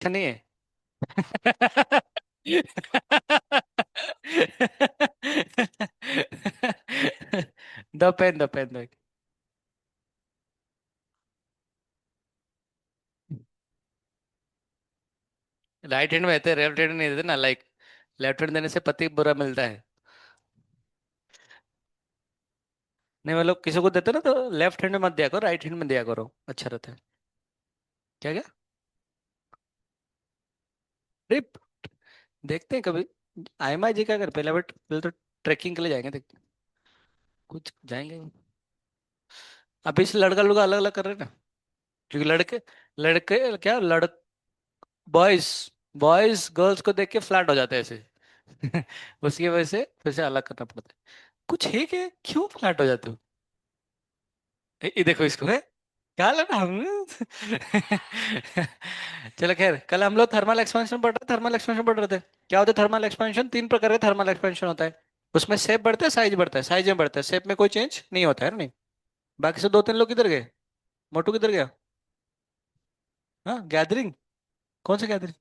तो नहीं है? दो पेन, दो पेन, दो। राइट हैंड में देते, लेफ्ट हैंड नहीं देते ना, लाइक लेफ्ट हैंड देने से पति बुरा मिलता है। नहीं मतलब किसी को देते ना तो लेफ्ट हैंड में मत दिया करो, राइट हैंड में दिया करो, अच्छा रहता है। क्या क्या? ट्रिप? देखते हैं कभी। आईएमआई जी क्या कर, पहले तो ट्रैकिंग के लिए जाएंगे, देखते हैं। कुछ जाएंगे। अभी से लड़का लोग अलग अलग कर रहे हैं ना, क्योंकि लड़के लड़के क्या बॉयज बॉयज गर्ल्स को देख के फ्लैट हो जाते हैं ऐसे। उसकी वजह से फिर से अलग करना पड़ता है। कुछ है क्या, क्यों फ्लैट हो जाते हो? ये देखो इसको है, क्या लगा हम। चलो खैर, कल हम लोग थर्मल एक्सपेंशन पढ़ रहे थे। क्या होता है थर्मल एक्सपेंशन? तीन प्रकार का थर्मल एक्सपेंशन होता है। उसमें शेप बढ़ता है, साइज बढ़ता है, साइज में बढ़ता है, शेप में कोई चेंज नहीं होता है, नहीं। बाकी से दो तीन लोग किधर गए? मोटू किधर गया? हाँ, गैदरिंग? कौन सा गैदरिंग?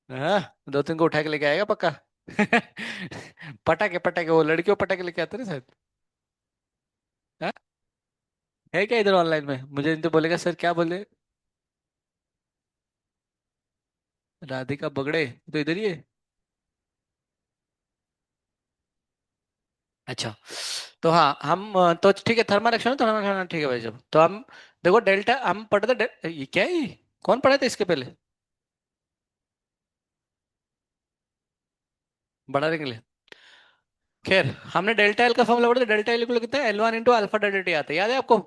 हाँ, दो तीन को उठा के लेके आएगा पक्का। पटाखे पटाखे, वो लड़कियों पटाखे लेके आते ना शायद। हाँ? है क्या इधर ऑनलाइन में? मुझे नहीं तो बोलेगा सर, क्या बोले? राधिका बगड़े तो इधर ही है। अच्छा, तो हाँ हम तो ठीक है, थर्मल एक्शन ठीक है भाई साहब, तो हम देखो डेल्टा हम पढ़ते थे, ये क्या है ये? कौन पढ़ा था इसके पहले? बड़ा के लिए। खैर, हमने डेल्टा एल का फॉर्मूला पढ़ा था, डेल्टा एल इक्वल कितना है? L one into alpha delta T आता है, याद है आपको?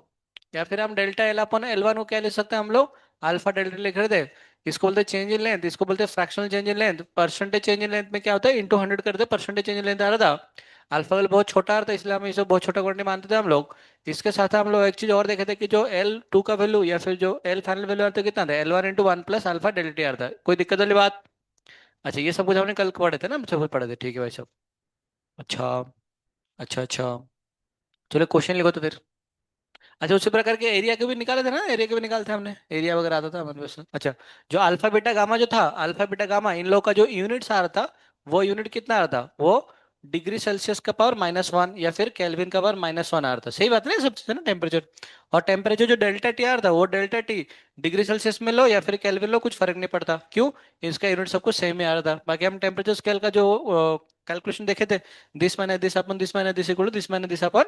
या फिर हम delta L upon L one को क्या लिख सकते हैं हम लोग? अल्फा डेल्टा लिख रहे थे। इसको बोलते हैं चेंज इन लेंथ, इसको बोलते हैं fractional change in length. Percentage change in length में क्या होता है? इंटू 100 करते परसेंटेज चेंज इन लेंथ आ रहा था। अल्फा वैल्यू बहुत छोटा आ रहा था, इसलिए हम इसे बहुत छोटा क्वांटिटी मानते थे हम लोग। इसके साथ हम लोग एक चीज और देखे थे कि जो एल टू का वैल्यू या फिर जो एल फाइनल वैल्यू आता है कितना था? L one into one plus alpha delta T आ रहा था। कोई दिक्कत वाली बात? अच्छा, ये सब कुछ हमने कल पढ़े थे ना, हम सब कुछ पढ़े थे, ठीक है भाई सब। अच्छा, अच्छा अच्छा। चलो क्वेश्चन लिखो तो फिर। अच्छा, उसी प्रकार के एरिया के भी निकाले थे ना, एरिया के भी निकालते हमने, एरिया वगैरह आता था हमारे पास। अच्छा, जो अल्फा बीटा गामा जो था, अल्फा बीटा गामा इन लोगों का जो यूनिट्स आ रहा था, वो यूनिट कितना आ रहा था? वो डिग्री सेल्सियस का पावर -1 या फिर केल्विन का पावर -1 आ रहा था। सही बात है ना, सब चीज़ है ना, टेम्परेचर। और टेम्परेचर जो डेल्टा टी आ रहा था, वो डेल्टा टी डिग्री सेल्सियस में लो या फिर केल्विन लो, कुछ फर्क नहीं पड़ता। क्यों? इसका यूनिट सबको सेम ही आ रहा था। बाकी हम टेम्परेचर स्केल का जो कैलकुलेशन देखे थे, दिस माइनस दिस अपन,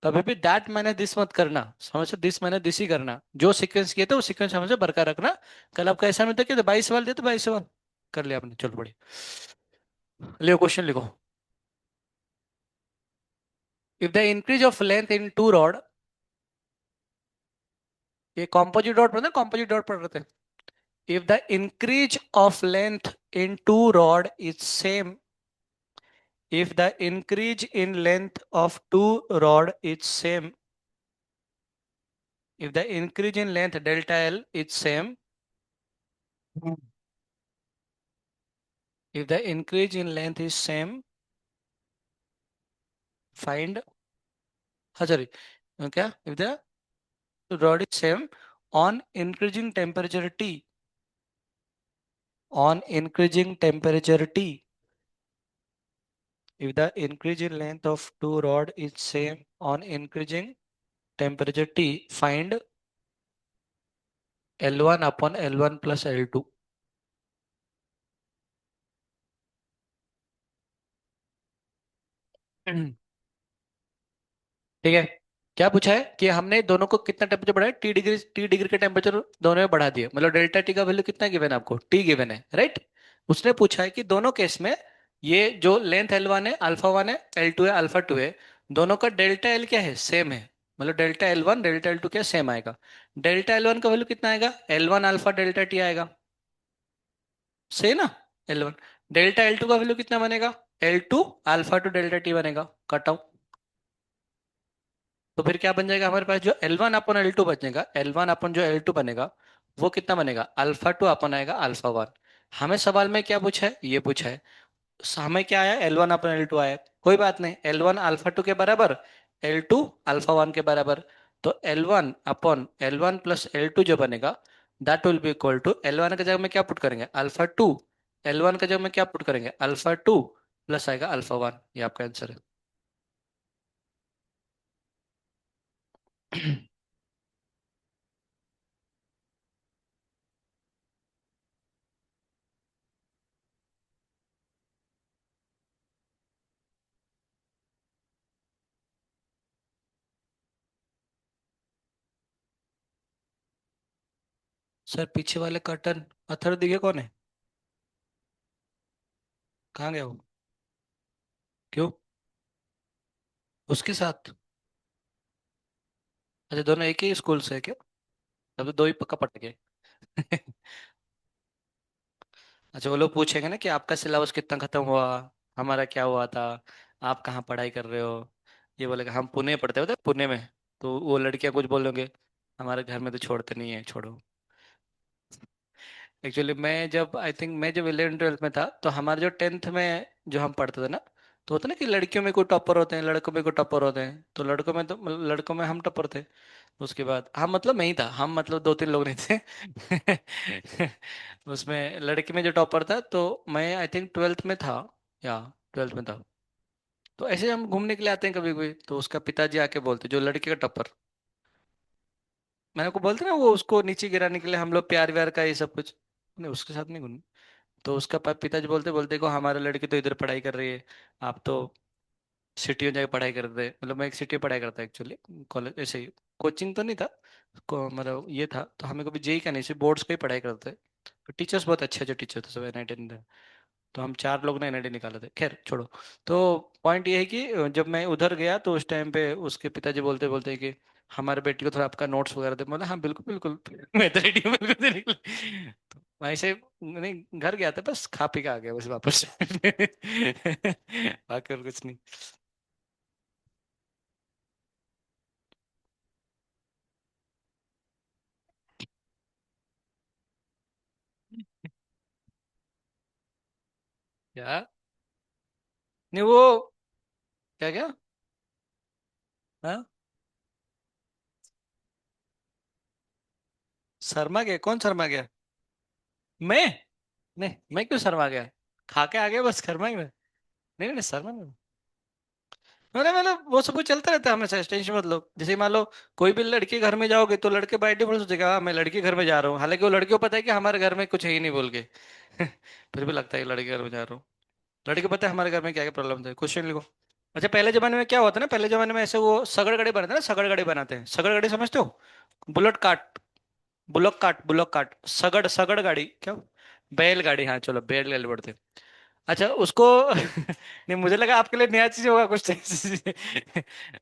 कभी भी दैट मैंने दिस मत करना, समझो, दिस मैंने दिस ही करना। जो सीक्वेंस किए थे वो सीक्वेंस हमेशा बरकरार रखना। कल आपका ऐसा में था कि 22 सवाल दिए थे, 22 सवाल कर लिया आपने, चलो बढ़िया। लिखो क्वेश्चन लिखो। If the increase of length in two rod, ये कॉम्पोजिट डॉट पढ़ना, कॉम्पोजिट डॉट पढ़ रहे थे। If the increase of length in two rod is same, if the increase in length of two rod is same, if the increase in length delta L is same, if the increase in length is same, find, हाँ sorry, क्या? if the rod is same on increasing temperature T, on increasing temperature T, if the increase in length of two rod is same on increasing temperature T, find L1 upon L1 plus L2। ठीक है, क्या पूछा है कि हमने दोनों को कितना टेम्परेचर बढ़ाया? टी डिग्री के टेम्परेचर दोनों में बढ़ा दिए, मतलब डेल्टा टी का वैल्यू कितना गिवन है आपको? टी गिवन है, राइट। उसने पूछा है कि दोनों केस में ये जो लेंथ एल वन है, अल्फा वन है, एल टू है, अल्फा टू है, दोनों का डेल्टा एल क्या है? सेम है। मतलब delta L one delta L two क्या सेम आएगा? डेल्टा एल वन का वैल्यू कितना आएगा? L one alpha delta T आएगा, सही ना? L one. Delta L two का वैल्यू कितना बनेगा? L two alpha two delta T बनेगा, कट आउट। तो फिर क्या बन जाएगा हमारे पास? जो एल वन अपन एल टू बचेगा, एल वन अपन जो एल टू बनेगा, वो कितना बनेगा? अल्फा टू अपन आएगा अल्फा वन। हमें सवाल में क्या पूछा है? ये पूछा है। हमें क्या आया? एल वन अपन एल टू आया। कोई बात नहीं, एल वन अल्फा टू के बराबर, एल टू अल्फा वन के बराबर। तो L one upon L one plus L two जो बनेगा, that will be equal to L1 की जगह में क्या पुट करेंगे, अल्फा 2। L1 की जगह में क्या पुट करेंगे, अल्फा 2, प्लस आएगा अल्फा 1। ये आपका आंसर है। सर पीछे वाले कर्टन अथर दिखे कौन है, कहाँ गया वो, क्यों, उसके साथ। अच्छा दोनों एक ही स्कूल से है क्या, तब तो दो ही पक्का पट गए। अच्छा वो लोग पूछेंगे ना कि आपका सिलेबस कितना खत्म हुआ, हमारा क्या हुआ था, आप कहाँ पढ़ाई कर रहे हो। ये बोलेगा हम पुणे पढ़ते होते पुणे में। तो वो लड़कियां कुछ बोलोगे, हमारे घर में तो छोड़ते नहीं है, छोड़ो। एक्चुअली मैं जब आई थिंक मैं जब 11th 12th में था, तो हमारे जो 10th में जो हम पढ़ते थे ना, तो होता ना कि लड़कियों में कोई टॉपर होते हैं, लड़कों में कोई टॉपर होते हैं, तो लड़कों में तो लड़कों में हम टॉपर थे। उसके बाद हम मतलब मैं ही था, हम मतलब दो तीन लोग नहीं थे। उसमें लड़के में जो टॉपर था, तो मैं आई थिंक 12th में था, या 12th में था। तो ऐसे हम घूमने के लिए आते हैं कभी कभी, तो उसका पिताजी आके बोलते जो लड़के का टॉपर, मैंने आपको बोलते ना वो उसको नीचे गिराने के लिए हम लोग प्यार व्यार का ये सब कुछ, नहीं उसके साथ नहीं घूम। तो उसका पिताजी बोलते बोलते को हमारे लड़की तो इधर पढ़ाई कर रही है, आप तो सिटी में जाके पढ़ाई करते हैं। मतलब मैं एक सिटी में पढ़ाई करता एक्चुअली, कॉलेज ऐसे ही, कोचिंग तो नहीं था, मतलब ये था। तो हमें कभी जेई का नहीं, सिर्फ बोर्ड्स का ही पढ़ाई करते थे। टीचर्स बहुत अच्छे अच्छे टीचर थे सब, एनआईटी। तो हम चार लोग ने एनआईटी निकाले थे, खैर छोड़ो। तो पॉइंट ये है कि जब मैं उधर गया तो उस टाइम पे उसके पिताजी बोलते बोलते कि हमारे बेटी को थोड़ा आपका नोट्स वगैरह दे। बोला हाँ बिल्कुल बिल्कुल। मैं तो रेडी हूँ, बिल्कुल दे निकले। तो वैसे नहीं घर गया था, बस खा पी के आ गया बस वापस। बाकी और कुछ नहीं। क्या, नहीं वो, क्या क्या, हाँ, शर्मा गया, कौन शर्मा गया, मैं, नहीं मैं क्यों शर्मा गया, खा के आ गया बस, शर्मा गया। नहीं नहीं शर्मा नहीं। मैंने मतलब वो सब कुछ चलता रहता है हमेशा, टेंशन मत लो। जैसे मान लो कोई भी लड़के घर में जाओगे, तो लड़के बाय डिफॉल्ट सोचेगा हाँ मैं लड़के घर में जा रहा हूँ, हालांकि वो लड़कियों को पता है कि हमारे घर में कुछ है ही नहीं बोल के। फिर भी लगता है कि लड़के घर में जा रहा हूँ। लड़के को पता है हमारे घर में क्या क्या प्रॉब्लम है, क्वेश्चन लिखो। अच्छा पहले जमाने में क्या होता है ना, पहले जमाने में ऐसे वो सगड़ गाड़ी बनाते हैं ना, सगड़ गाड़ी बनाते हैं, सगड़ गाड़ी समझते हो, बुलेट कार्ट, बुलक कार्ट, सगड़ सगड़ गाड़ी क्या, बैल गाड़ी, हाँ चलो बैल गाड़ी बोलते हैं। अच्छा उसको नहीं मुझे लगा आपके लिए नया चीज होगा कुछ।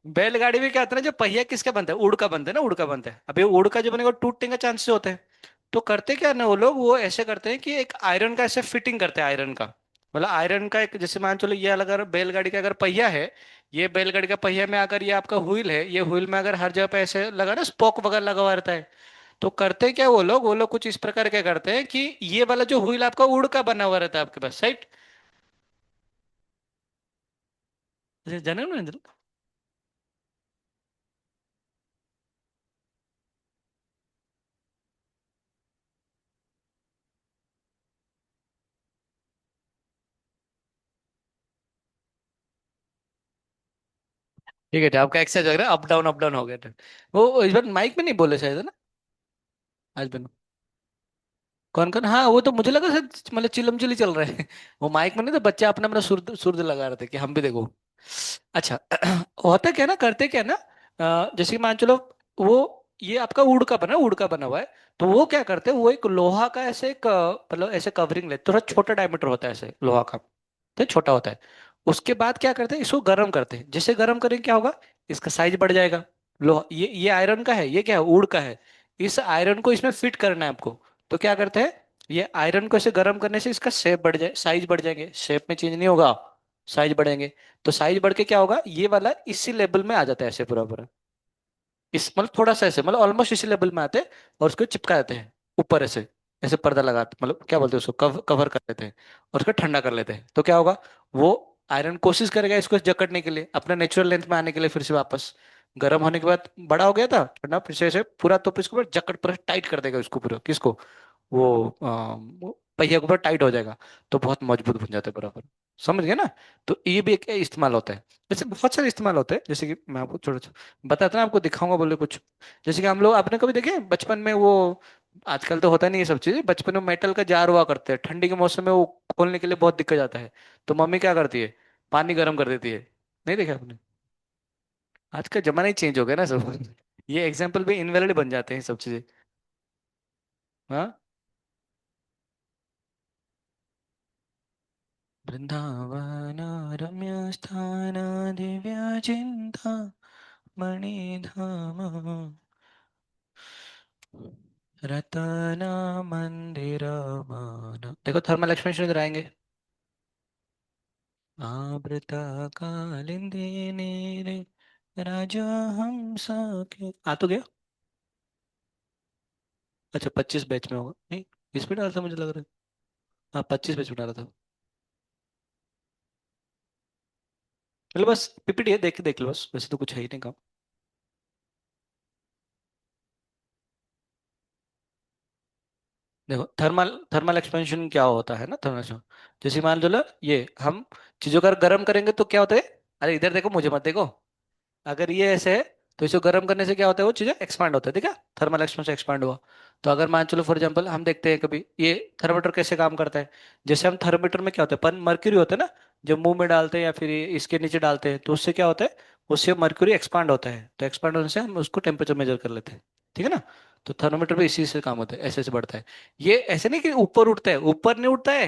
बैलगाड़ी में क्या होता है ना, जो पहिया किसका बनता है, उड़ का बनता है ना, उड़ का बनता है। अभी उड़ का जो बनेगा वो टूटने का चांसेस होते हैं। तो करते क्या है ना वो लोग, वो ऐसे करते हैं कि एक आयरन का ऐसे फिटिंग करते हैं, आयरन का मतलब आयरन का एक, जैसे मान चलो ये अगर बैलगाड़ी का अगर पहिया है, ये बैलगाड़ी का पहिया में अगर ये आपका व्हील है, ये व्हील में अगर हर जगह पे ऐसे लगा ना स्पोक वगैरह लगा हुआ रहता है। तो करते क्या वो लोग कुछ इस प्रकार क्या करते हैं कि ये वाला जो व्हील आपका उड़ का बना हुआ रहता है आपके पास, राइट। जाने ना इंद्र। ठीक है, आपका एक्सरसाइज लग रहा है, अप डाउन हो गया था। वो इस बार माइक में नहीं बोले शायद है ना, आज बनो। कौन कौन, हाँ वो तो मुझे लगा शायद मतलब चिलम चिली चल रहे हैं। वो माइक में नहीं, तो बच्चे अपना अपना सुर सुर लगा रहे थे कि हम भी देखो। अच्छा। होता क्या ना, करते क्या ना, जैसे कि मान चलो वो ये आपका वुड का बना हुआ है। तो वो क्या करते हैं, वो एक लोहा का ऐसे एक मतलब ऐसे कवरिंग लेते, थोड़ा छोटा डायमीटर होता है ऐसे लोहा का, तो छोटा होता है। उसके बाद क्या करते हैं, इसको गर्म करते हैं, जैसे गर्म करेंगे क्या होगा, इसका साइज बढ़ जाएगा। लोहा ये आयरन का है, ये क्या है, वुड का है। इस आयरन को इसमें फिट करना है आपको। तो क्या करते हैं, ये आयरन को ऐसे गर्म करने से इसका शेप बढ़ जाए, साइज बढ़ जाएंगे, शेप में चेंज नहीं होगा, साइज बढ़ेंगे। तो साइज बढ़ के क्या होगा, ये वाला इसी लेवल में आ जाता है ऐसे पूरा पूरा, इस मतलब थोड़ा सा ऐसे मतलब ऑलमोस्ट इसी लेवल में आते हैं। और उसको चिपका देते हैं ऊपर ऐसे, ऐसे पर्दा लगाते मतलब क्या बोलते हैं उसको, कवर कर लेते हैं। और उसको ठंडा कर लेते हैं, तो क्या होगा, वो आयरन कोशिश करेगा इसको जकड़ने के लिए, अपने नेचुरल लेंथ में आने के लिए फिर से वापस। गर्म होने के बाद बड़ा हो गया था ठंडा, फिर से पूरा तो इसको पूरा जकड़ पूरा टाइट कर देगा उसको पूरा, किसको, वो पहिया के ऊपर टाइट हो जाएगा, तो बहुत मजबूत बन जाता है बराबर। समझ गए ना? तो ये भी एक इस्तेमाल होता है। जैसे बहुत सारे इस्तेमाल होते हैं, जैसे कि मैं आपको छोटा छोटा बताता ना, आपको दिखाऊंगा बोले कुछ। जैसे कि हम लोग, आपने कभी देखे बचपन में वो, आजकल तो होता नहीं ये सब चीजें, बचपन में मेटल का जार हुआ करते हैं, ठंडी के मौसम में वो खोलने के लिए बहुत दिक्कत जाता है, तो मम्मी क्या करती है, पानी गर्म कर देती है। नहीं देखा आपने? आज का जमाना ही चेंज हो गया ना सब। ये एग्जाम्पल भी इनवैलिड बन जाते हैं सब चीजें। हाँ। वृंदावन रम्य स्थान दिव्य चिंता मणिधाम रतना मंदिर मान, देखो थर्मल एक्सपेंशन इधर आएंगे। आवृता कालिंदी नीरे राजा हंसा के, आ तो गया। अच्छा 25 बैच में होगा, नहीं 20 में डाला था मुझे लग रहा है। हाँ 25 बैच में डाला था। चलो बस पीपीटी है, देख के देख लो बस, वैसे तो कुछ है ही नहीं काम। देखो थर्मल थर्मल एक्सपेंशन क्या होता है ना, थर्मल एक्सपेंशन, जैसे मान लो ये हम चीजों को गर्म करेंगे तो क्या होता है, अरे इधर देखो मुझे मत देखो, अगर ये ऐसे है तो इसे गर्म करने से क्या होता है, वो चीजें एक्सपांड होता है, ठीक है, थर्मल एक्सपेंशन से एक्सपांड हुआ। तो अगर मान चलो फॉर एग्जांपल हम देखते हैं कभी ये थर्मामीटर कैसे काम करता है, जैसे हम थर्मामीटर में क्या होता है, पर मर्क्यूरी होता है ना, जब मुंह में डालते हैं या फिर इसके नीचे डालते हैं तो उससे क्या होता है, उससे मर्क्यूरी एक्सपांड होता है, तो एक्सपांड होने से हम उसको टेम्परेचर मेजर कर लेते हैं, ठीक है ना। तो थर्मामीटर भी इसी से काम होता है, ऐसे ऐसे बढ़ता है। ये ऐसे नहीं कि ऊपर उठता है, ऊपर नहीं उठता है,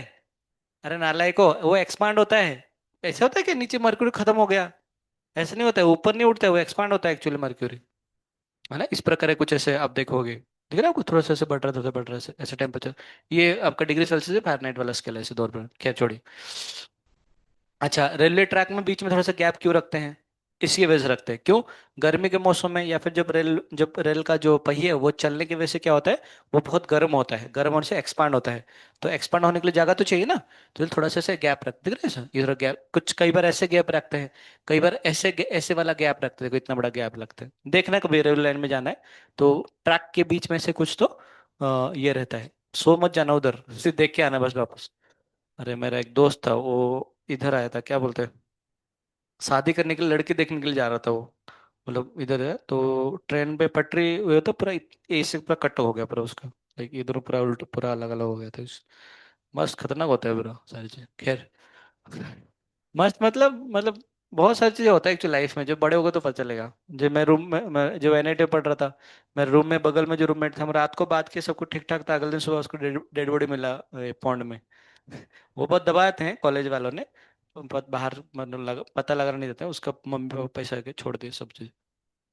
अरे नालायक को, वो एक्सपांड होता है। ऐसे होता है कि नीचे मर्क्यूरी खत्म हो गया, ऐसे नहीं होता है, ऊपर नहीं उठता है, वो एक्सपांड होता है एक्चुअली मर्क्यूरी, है ना, इस प्रकार है कुछ ऐसे आप देखोगे, दिख रहा है आपको, थोड़ा सा ऐसे बढ़ रहा है, थोड़ा सा बढ़ रहा है, ऐसे ऐसे टेम्परेचर। ये आपका डिग्री सेल्सियस है, फ़ारेनहाइट वाला स्केल है, ऐसे दो पर क्या छोड़ी। अच्छा रेलवे ट्रैक में बीच में थोड़ा सा गैप क्यों रखते हैं, इसकी वजह से रखते हैं, क्यों, गर्मी के मौसम में या फिर जब रेल का जो पहिए है वो चलने की वजह से क्या होता है, वो बहुत गर्म होता है, गर्म होने से एक्सपांड होता है, तो एक्सपांड होने के लिए जगह तो चाहिए ना, तो थोड़ा सा ऐसे गैप रख, दिख रहा है सर, इधर गैप, कुछ कई बार ऐसे गैप रखते हैं, कई बार ऐसे ऐसे वाला गैप रखते हैं, देखो इतना बड़ा गैप लगता है, देखना कभी रेल लाइन में जाना है तो ट्रैक के बीच में से कुछ तो ये रहता है, सो मत जाना उधर, सिर्फ देख के आना बस वापस। अरे मेरा एक दोस्त था, वो इधर आया था, क्या बोलते हैं, शादी करने के लिए लड़की देखने के लिए जा रहा था वो, मतलब इधर है, तो ट्रेन पे पटरी हुआ था पूरा, ए से पूरा कट हो गया पूरा उसका, लाइक इधर पूरा उल्टा पूरा अलग अलग हो गया था मस्त खतरनाक होता है पूरा सारी चीज, खैर। मस्त मतलब बहुत सारी चीजें होता है एक्चुअली लाइफ में, जब बड़े होगे तो पता चलेगा। जब मैं रूम में, मैं जब एनआईटी पढ़ रहा था, मेरे रूम में बगल में जो रूममेट था, हम रात को बात किए, सब कुछ ठीक ठाक था, अगले दिन सुबह उसको डेड बॉडी मिला पौंड में। वो बहुत दबाए थे कॉलेज वालों ने, बहुत बाहर मतलब पता लगा नहीं देता है, उसका मम्मी पापा पैसा के छोड़ दिए सब चीज़,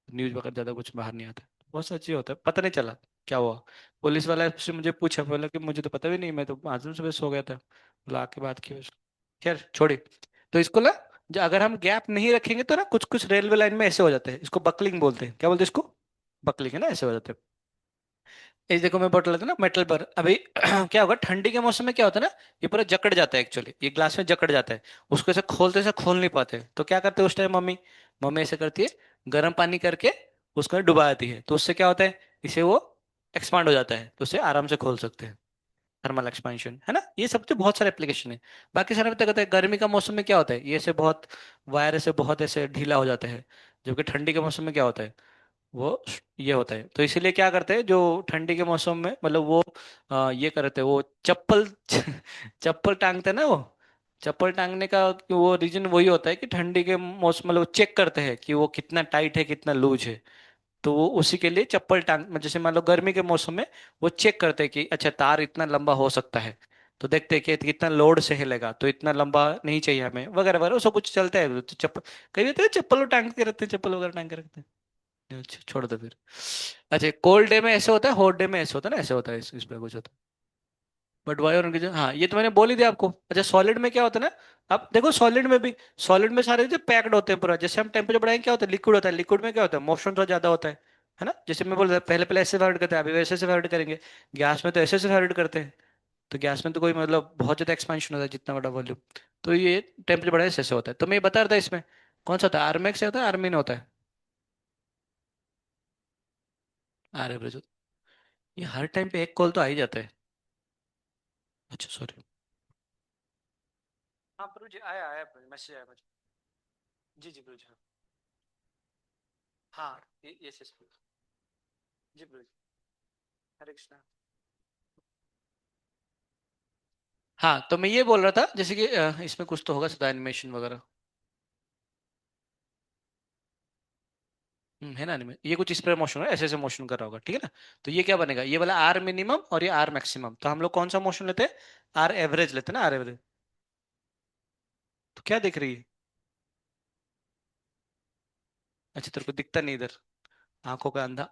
न्यूज़ वगैरह ज़्यादा कुछ बाहर नहीं आता, बहुत सारी चीज़ होता है, पता नहीं चला क्या हुआ। पुलिस वाला से मुझे पूछा, बोला कि मुझे तो पता भी नहीं, मैं तो आज सुबह सो गया था, बोला आके बात की बस। खैर छोड़िए। तो इसको ना, जो अगर हम गैप नहीं रखेंगे तो ना कुछ कुछ रेलवे लाइन में ऐसे हो जाते हैं, इसको बकलिंग बोलते हैं, क्या बोलते हैं इसको, बकलिंग है ना, ऐसे हो जाते हैं। इस देखो मैं बोतल लेता ना मेटल पर अभी, क्या होगा ठंडी के मौसम में क्या होता है ना, ये पूरा जकड़ जाता है एक्चुअली, ये ग्लास में जकड़ जाता है, उसको ऐसे खोलते से खोल नहीं पाते, तो क्या करते हैं उस टाइम मम्मी, मम्मी ऐसे करती है, गर्म पानी करके उसको डुबा देती है, तो उससे क्या होता है, इसे वो एक्सपांड हो जाता है, तो उसे आराम से खोल सकते हैं, थर्मल एक्सपेंशन है ना, ये सब तो बहुत सारे एप्लीकेशन है। बाकी सारे पता कहते हैं गर्मी का मौसम में क्या होता है, ये ऐसे बहुत वायर ऐसे बहुत ऐसे ढीला हो जाता है, जबकि ठंडी के मौसम में क्या होता है, वो ये होता है, तो इसीलिए क्या करते हैं जो ठंडी के मौसम में, मतलब वो ये करते हैं, वो चप्पल चप्पल टांगते हैं ना वो, चप्पल टांगने का वो रीजन वही होता है कि ठंडी के मौसम मतलब वो चेक करते हैं कि वो कितना टाइट है कितना लूज है, तो वो उसी के लिए चप्पल टांग, जैसे मान लो गर्मी के मौसम में वो चेक करते हैं कि अच्छा तार इतना लंबा हो सकता है, तो देखते हैं कि कितना लोड से हिलेगा, तो इतना लंबा नहीं चाहिए हमें, वगैरह वगैरह सब कुछ चलता है, तो चप्पल कई रहते हैं, चप्पल टांग के रखते हैं, चप्पल वगैरह टांग के रखते हैं, अच्छा छोड़ दो फिर। अच्छा कोल्ड डे में ऐसे होता है, हॉट डे में ऐसे होता है ना, ऐसे होता है, इस पे कुछ होता है, बट वाई और हाँ ये तो मैंने बोल ही दिया आपको। अच्छा सॉलिड में क्या होता है ना, अब देखो सॉलिड में भी, सॉलिड में सारे जो पैक्ड होते हैं पूरा, जैसे हम टेम्परेचर बढ़ाएंगे क्या होता है, लिक्विड होता है, लिक्विड में क्या होता है, मोशन थोड़ा ज्यादा होता है ना, जैसे मैं बोल रहा था, पहले पहले ऐसे फेवरेट करते हैं, अभी वैसे से फेवरेट करेंगे, गैस में तो ऐसे से फेवरेट करते हैं, तो गैस में तो कोई मतलब बहुत ज्यादा एक्सपेंशन होता है जितना बड़ा वॉल्यूम, तो ये टेम्परेचर बढ़ाने से ऐसे होता है, तो मैं ये बता रहा था इसमें कौन सा होता है, आर्मेक्स होता है, आर्मिन होता है, आर एवरेज। ये हर टाइम पे एक कॉल तो आ ही जाता है। अच्छा सॉरी। हाँ प्रभु जी, आया आया मैसेज आया मुझे। जी जी प्रभु जी, हाँ। हाँ यस यस प्रभु जी प्रभु जी। हरे कृष्णा। हाँ तो मैं ये बोल रहा था जैसे कि इसमें कुछ तो होगा सदा एनिमेशन वगैरह। है ना anime? ये कुछ इस पर मोशन है, ऐसे ऐसे मोशन कर रहा होगा, ठीक है ना। तो ये क्या बनेगा, ये वाला आर मिनिमम और ये आर मैक्सिमम, तो हम लोग कौन सा मोशन लेते हैं, आर एवरेज लेते हैं ना, आर एवरेज। तो क्या दिख रही है। अच्छा तेरे को दिखता नहीं इधर, आंखों का अंधा।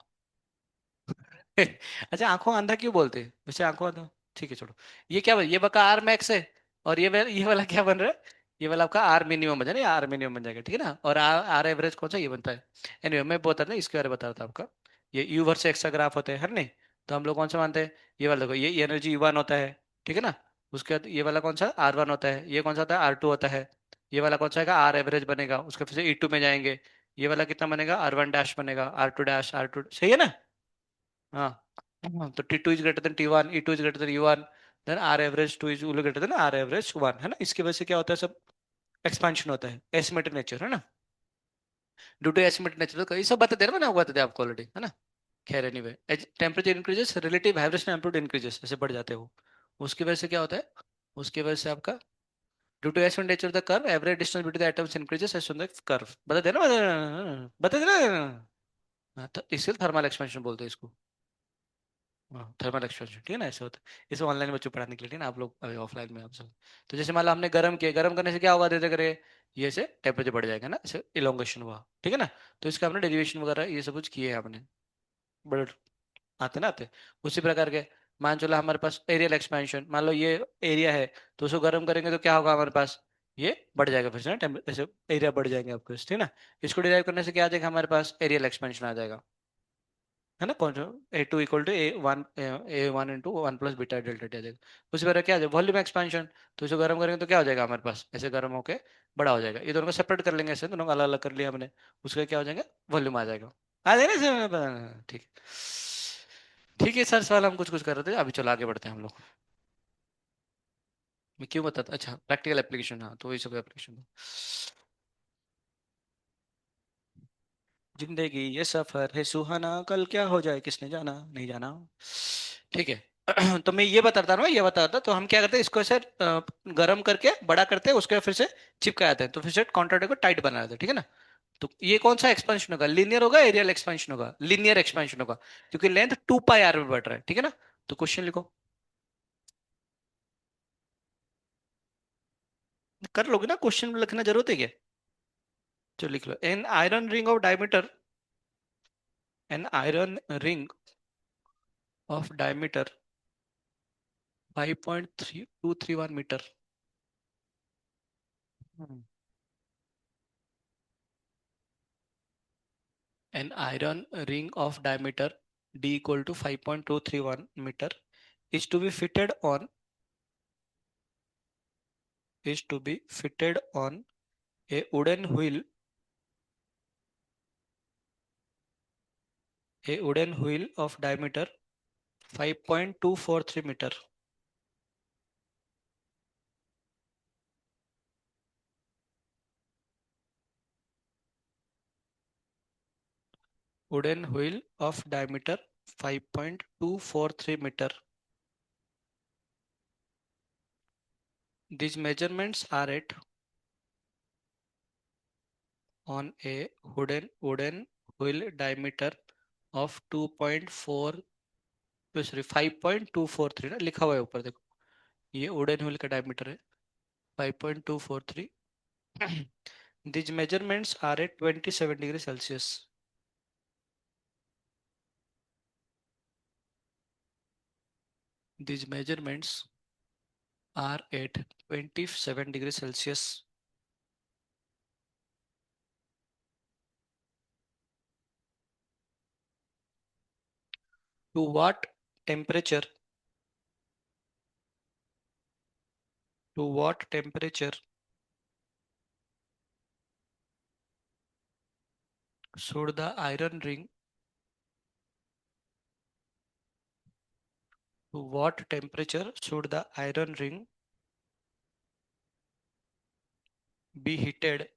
अच्छा आंखों अंधा क्यों बोलते हैं वैसे, आंखों अंधा। ठीक है छोड़ो। ये क्या ये बका आर मैक्स है, और ये वाला क्या बन रहा है, ये वाला आपका आर मिनिमम बन जाएगा, आर मिनिमम बन जाएगा, ठीक है ना। और आर एवरेज कौन सा ये बनता है। एनीवे मैं बता रहा इसके बारे में बता रहा था आपका। ये यू वर्स एक्स का ग्राफ होते हैं हर नहीं। तो हम लोग कौन सा मानते हैं, ये वाला देखो, ये एनर्जी यू वन होता है, ठीक है ना। उसके बाद ये वाला कौन सा आर वन होता है, ये कौन सा होता है आर टू होता है। ये वाला कौन सा है आर एवरेज बनेगा, उसके फिर से ई टू में जाएंगे। ये वाला कितना बनेगा, आर वन डैश बनेगा, R two dash, R two, सही है ना। हाँ। तो T two is greater than T one, E two is greater than U one, then R average two is greater than R average one, है ना। इसकी वजह से क्या होता है सब, एक्सपेंशन होता है, एसिमेट्रिक नेचर, है ना। ड्यू टू एसिमेट्रिक नेचर, तो ये सब बता दे रहा, मैंने आपको बता दिया आपको ऑलरेडी, है ना। खैर anyway, temperature increases, relative vibration amplitude increases, ऐसे बढ़ जाते हो। उसकी वजह से क्या होता है, उसकी वजह से आपका due to asymmetric nature of the curve, average distance between the atoms increases as on the curve, बता दे ना, बता दे ना। हाँ, तो इसलिए थर्मल एक्सपेंशन बोलते हैं इसको। हाँ थर्मल एक्सपेंशन, ठीक है ना, ऐसे होता है। इसे ऑनलाइन बच्चों को पढ़ाने के लिए, ठीक है ना, आप लोग अभी ऑफलाइन में आप सब। तो जैसे मान लो हमने गर्म किया, गर्म करने से क्या होगा, धीरे धीरे ये से टेम्परेचर बढ़ जाएगा ना, ऐसे इलोंगेशन हुआ, ठीक है ना। तो इसका हमने डेरिवेशन वगैरह ये सब कुछ किए हैं हमने, बड़े आते ना आते। उसी प्रकार के, मान चलो हमारे पास एरियल एक्सपेंशन, मान लो ये एरिया है, तो उसको गर्म करेंगे तो क्या होगा हमारे पास, ये बढ़ जाएगा फिर से ना, ऐसे एरिया बढ़ जाएंगे आपके, ठीक है ना। इसको डिराइव करने से क्या आ जाएगा हमारे पास, एरियल एक्सपेंशन आ जाएगा, है ना। कौन सा, A2 equal to A one into one plus beta delta T आ जाएगा। उसी तरह क्या आ जाएगा, वॉल्यूम एक्सपेंशन। तो इसको गर्म करेंगे तो क्या हो जाएगा हमारे पास, ऐसे गर्म होके बड़ा हो जाएगा। ये दोनों को सेपरेट कर लेंगे, ऐसे दोनों को अलग अलग कर लिया हमने, उसका क्या हो जाएगा, वॉल्यूम आ जाएगा। आ जाएगा ना ठीक। ठीक है सर, सवाल हम कुछ कुछ कर रहे थे, अभी चलो आगे बढ़ते हैं हम लोग। मैं क्यों बताता, अच्छा प्रैक्टिकल एप्लीकेशन, हाँ तो वही सब एप्लीकेशन। जिंदगी ये सफर है सुहाना, कल क्या हो जाए किसने जाना, नहीं जाना। ठीक है। तो मैं ये बताता ना, ये बताता, तो हम क्या करते हैं, इसको ऐसे गर्म करके बड़ा करते हैं, उसके बाद फिर से चिपका जाते हैं, तो फिर से कॉन्ट्रैक्ट को टाइट बना देते हैं, ठीक है ना। तो ये कौन सा एक्सपेंशन होगा, लीनियर होगा, एरियल एक्सपेंशन होगा, लीनियर एक्सपेंशन होगा, क्योंकि लेंथ 2 पाई आर में बढ़ रहा है, ठीक है ना। तो क्वेश्चन लिखो, कर लोगे ना, क्वेश्चन में लिखना जरूरत है क्या। चलो लिख लो, an iron ring of diameter, an iron ring of diameter 5.3231 metre. An iron ring of diameter d equal to 5.231 meter is to be fitted on a wooden wheel of diameter 5.243 meter. Wooden wheel of diameter 5.243 meter. These measurements are at on a wooden wheel diameter of 2.4, sorry 5.243 ना लिखा हुआ है ऊपर देखो, ये wooden wheel का diameter है 5.243। These measurements are at 27 degree Celsius. These measurements are at 27 degree Celsius. To what temperature? To what temperature should the iron ring To what temperature should the iron ring be heated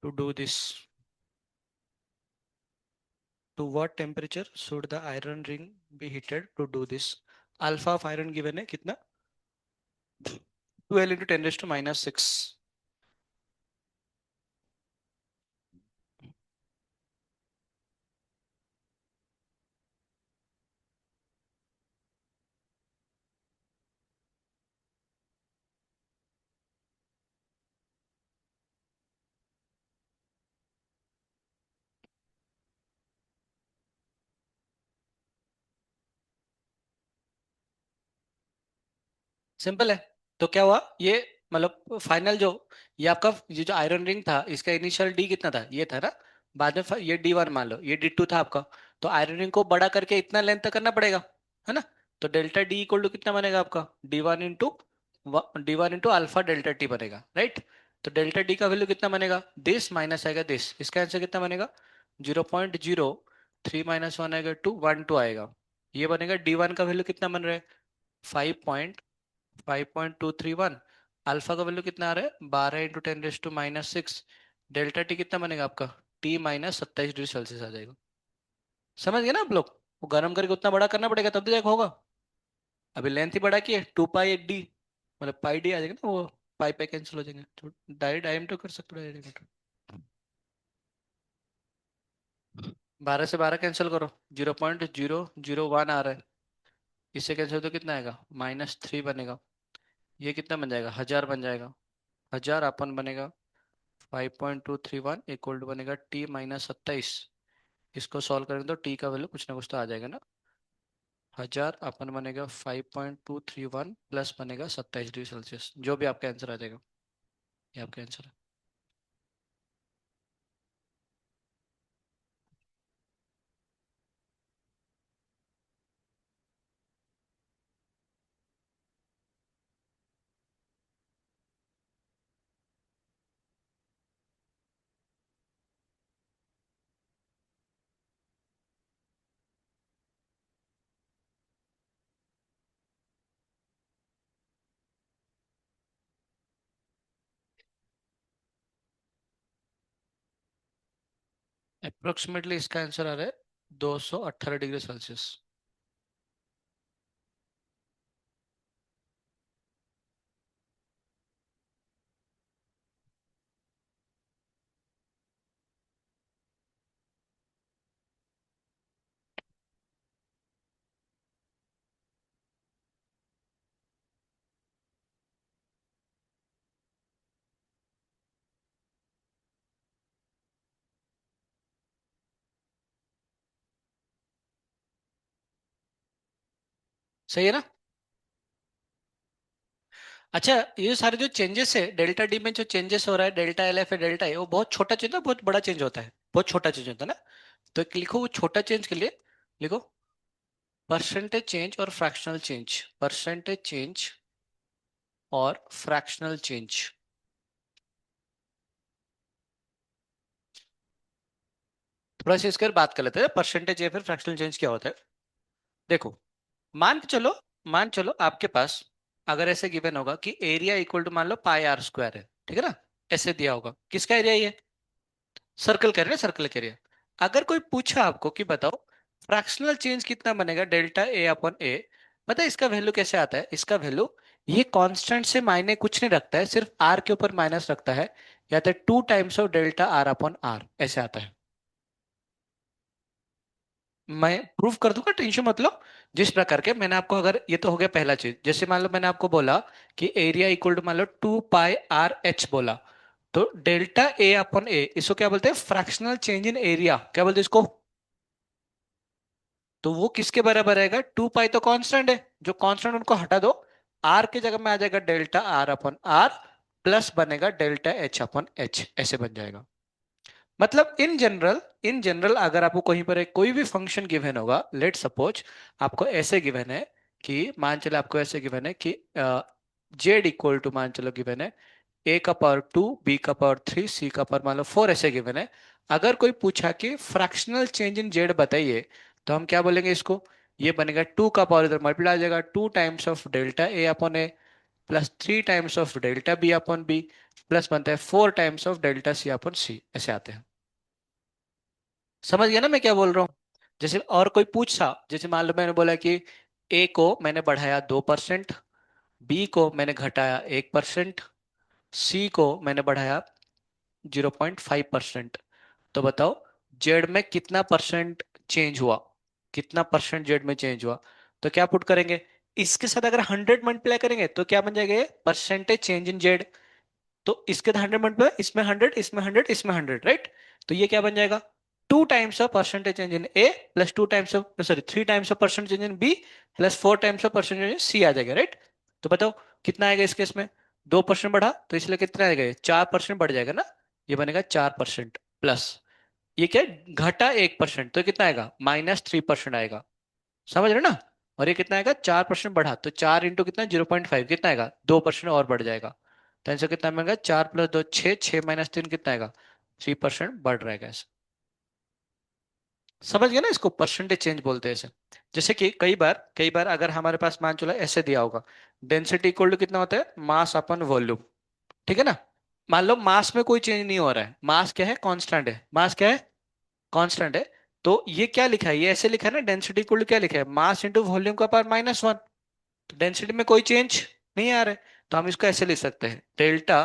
to do this? To what temperature should the iron ring be heated to do this? Alpha of iron given है कितना? 12 into 10 raised to minus 6. Simple है। तो क्या हुआ ये, मतलब final जो, ये आपका ये जो आयरन रिंग था इसका इनिशियल डी कितना था, ये था ना। बाद में ये D1 मान लो, ये D2 था आपका। तो आयरन रिंग को बड़ा करके इतना लेंथ तक करना पड़ेगा, है ना। तो डेल्टा डी इक्वल टू कितना बनेगा आपका, D1 into alpha delta T बनेगा, राइट। तो डेल्टा डी का वैल्यू कितना बनेगा, दिस माइनस आएगा दिस, इसका आंसर कितना बनेगा, 0.03 माइनस वन आएगा 2 आएगा। ये बनेगा D1 का वैल्यू कितना बन रहा है, 5.5231। अल्फा का वैल्यू कितना आ रहा है, 12 into 10 raise to minus 6। Delta T कितना बनेगा आपका, टी माइनस 27 डिग्री सेल्सियस आ जाएगा। समझ गए ना आप लोग। वो गर्म करके उतना बड़ा करना पड़ेगा तब तो जाके होगा। अभी लेंथ ही बड़ा की है, 2 पाई डी, मतलब पाई डी आ जाएगा ना वो, पाई पाई कैंसिल हो जाएंगे तो डायरेक्ट डायमीटर कर सकते हो, डायमीटर। 12 से 12 कैंसिल करो, 0.001 आ रहा है। इससे कैंसिल तो कितना आएगा, -3 बनेगा। ये कितना बन जाएगा, 1000 बन जाएगा। 1000 अपन बनेगा 5.231 इक्वल टू बनेगा T-27। इसको सॉल्व करेंगे तो टी का वैल्यू कुछ ना कुछ तो आ जाएगा ना। 1000 अपन बनेगा 5.231 प्लस बनेगा 27 डिग्री सेल्सियस, जो भी आपका आंसर आ जाएगा। ये आपका आंसर है। अप्रोक्सीमेटली इसका आंसर आ रहा है 218 डिग्री सेल्सियस। सही है ना। अच्छा, ये सारे जो चेंजेस है डेल्टा डी में, जो चेंजेस हो रहा है delta L F delta A, वो बहुत छोटा चेंज है, बहुत बड़ा चेंज होता है, बहुत छोटा चेंज होता है ना। तो एक लिखो वो छोटा चेंज के लिए, लिखो परसेंटेज चेंज और फ्रैक्शनल चेंज, परसेंटेज चेंज और फ्रैक्शनल चेंज। थोड़ा सा इसके बारे में बात कर लेते हैं, परसेंटेज या फिर फ्रैक्शनल चेंज क्या होता है। देखो, मान के चलो, मान चलो आपके पास अगर ऐसे गिवन होगा कि एरिया इक्वल टू मान लो πr² है, ठीक है ना। ऐसे दिया होगा, किसका एरिया ये, सर्कल का एरिया, सर्कल का एरिया। अगर कोई पूछा आपको कि बताओ फ्रैक्शनल चेंज कितना बनेगा डेल्टा ए अपॉन ए, पता है इसका वैल्यू कैसे आता है, इसका वैल्यू ये कांस्टेंट से मायने कुछ नहीं रखता है, सिर्फ आर के ऊपर माइनस रखता है, या तो 2 times of delta R upon R, ऐसे आता है। मैं प्रूफ कर दूंगा, टेंशन मतलब। जिस प्रकार के मैंने आपको, अगर ये तो हो गया पहला चीज, जैसे मान लो मैंने आपको बोला कि एरिया इक्वल टू मान लो 2 पाई आर एच बोला, तो डेल्टा ए अपॉन ए इसको क्या बोलते हैं, फ्रैक्शनल चेंज इन एरिया, क्या बोलते हैं इसको। तो वो किसके बराबर आएगा, 2 पाई तो कांस्टेंट है, जो कांस्टेंट उनको हटा दो, आर के जगह में आ जाएगा delta R upon R, plus बनेगा डेल्टा एच अपॉन एच, ऐसे बन जाएगा। मतलब इन जनरल अगर आपको कहीं पर कोई भी फंक्शन गिवन होगा, लेट सपोज आपको ऐसे गिवन है कि, मान चले आपको ऐसे गिवन है कि जेड इक्वल टू, मान चलो गिवन है A का पावर 2, B का पावर 3, C का पावर मान लो 4, ऐसे गिवन है। अगर कोई पूछा कि फ्रैक्शनल चेंज इन जेड बताइए, तो हम क्या बोलेंगे इसको, ये बनेगा टू का पावर इधर मल्टीप्लाई आ जाएगा, 2 times of delta A upon A plus 3 times of delta B upon B plus बनता है 4 times of delta C upon C, ऐसे आते हैं। समझ गया ना मैं क्या बोल रहा हूँ। जैसे और कोई पूछा, जैसे मान लो मैंने बोला कि ए को मैंने बढ़ाया 2%, बी को मैंने घटाया 1%, सी को मैंने बढ़ाया 0.5%, तो बताओ जेड में कितना परसेंट चेंज हुआ, कितना परसेंट जेड में चेंज हुआ। तो क्या पुट करेंगे, इसके साथ अगर 100 मल्टीप्लाई करेंगे तो क्या बन जाएगा, परसेंटेज चेंज इन जेड। तो इसके 100 मल्टीप्लाई, इसमें 100, इसमें 100, इसमें 100, राइट। तो ये क्या बन जाएगा, 2 times of percentage change in A plus 3 times of plus 4 times of percentage in C आ जाएगा, राइट। तो बताओ कितना आएगा इस केस में, 2% बढ़ा तो इसलिए कितना आएगा, ये 4% बढ़ जाएगा ना, ये बनेगा 4% प्लस, ये क्या है? घटा 1% तो कितना आएगा, -3% आएगा। समझ रहे हो ना। और ये कितना आएगा, 4% बढ़ा तो 4 इंटू कितना, 0.5, कितना आएगा, 2% और बढ़ जाएगा। तो आंसर कितना मिलेगा, 4 + 2 6, 6 - 3 कितना आएगा, 3% बढ़ रहेगा ऐसे। समझ गया ना, इसको परसेंटेज चेंज बोलते हैं ऐसे। जैसे कि कई बार अगर हमारे पास मान चला ऐसे दिया होगा, डेंसिटी इक्वल टू कितना होता है, मास अपन वॉल्यूम, ठीक है ना। मान लो मास में कोई चेंज नहीं हो रहा है, मास क्या है, कांस्टेंट है, मास क्या है, कांस्टेंट है। तो ये क्या लिखा है, ये ऐसे लिखा है ना, डेंसिटी इक्वल टू क्या लिखा है, मास इंटू वॉल्यूम का पावर -1। तो डेंसिटी में कोई चेंज नहीं आ रहा है, तो हम इसको ऐसे लिख सकते हैं, delta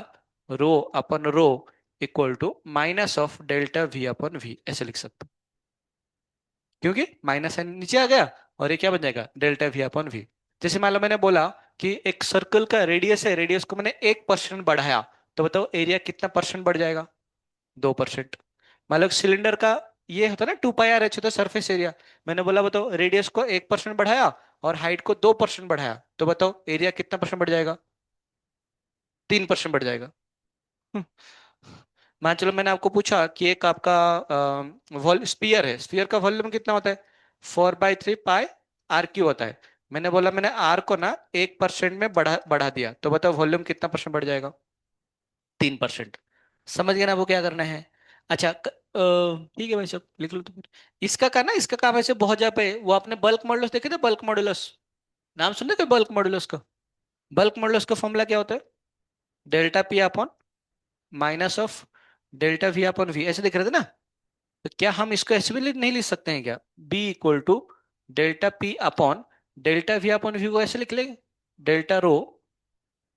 rho upon rho equal to -delta V/V, ऐसे लिख सकते हैं। क्योंकि माइनस साइन नीचे आ गया, और ये क्या बन जाएगा, डेल्टा V/V। जैसे मान लो मैंने बोला कि एक सर्कल का रेडियस है, रेडियस को मैंने 1% बढ़ाया, तो बताओ एरिया कितना परसेंट बढ़ जाएगा, 2%। मान लो सिलेंडर का ये होता है ना, 2πr/h होता है सरफेस एरिया, मैंने बोला बताओ रेडियस को 1% बढ़ाया और हाइट को 2% बढ़ाया, तो बताओ एरिया कितना परसेंट बढ़ जाएगा, 3% बढ़ जाएगा। हम्म। मान चलो मैंने आपको पूछा कि एक आपका वॉल स्पीयर है, स्पीयर का वॉल्यूम कितना होता है, 4/3πr³ होता है। मैंने बोला मैंने आर को ना 1% में बढ़ा बढ़ा दिया, तो बताओ वॉल्यूम कितना परसेंट बढ़ जाएगा, 3%। समझ गए ना वो क्या करना है। अच्छा ठीक है भाई, सब लिख लो तो फिर। इसका का ना, इसका काम ऐसे बहुत जगह पे वो आपने बल्क मॉडुलस देखे थे, बल्क मॉडुलस, नाम सुनने के बल्क मॉडुलस का। बल्क मॉडुलस का फॉर्मूला क्या होता है, डेल्टा P/-डेल्टा V/V, ऐसे दिख रहे थे ना। तो क्या हम इसको ऐसे भी नहीं लिख सकते हैं क्या, B = डेल्टा P/डेल्टा V/V को ऐसे लिख लेंगे, डेल्टा रो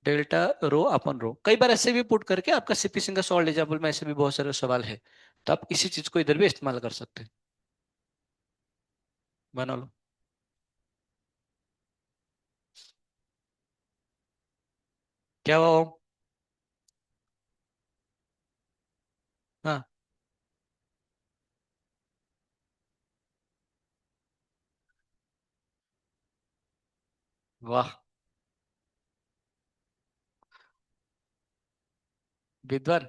डेल्टा रो/रो। कई बार ऐसे भी पुट करके आपका सीपी सिंगल सॉल्व एग्जाम्पल में ऐसे भी बहुत सारे सवाल है, तो आप इसी चीज को इधर भी इस्तेमाल कर सकते हैं। बना लो। क्या हुआ ओम? हाँ। वाह, विद्वान।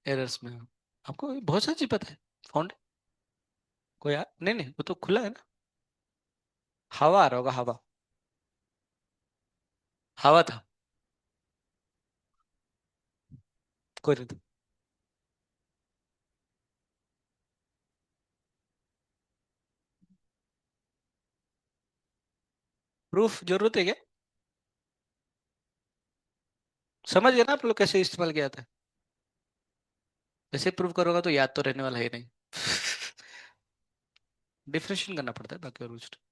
एरर्स में हो। आपको बहुत सारी चीज पता है, फाउंड कोई नहीं नहीं, वो तो खुला है ना। हवा आ रहा होगा, हवा, हवा था। कोई नहीं। प्रूफ जरूरत है क्या, समझ गए ना आप लोग कैसे इस्तेमाल किया था। ऐसे प्रूव करोगा तो याद तो रहने वाला है नहीं। डिफरेंशिएशन करना पड़ता है बाकी और कुछ नहीं।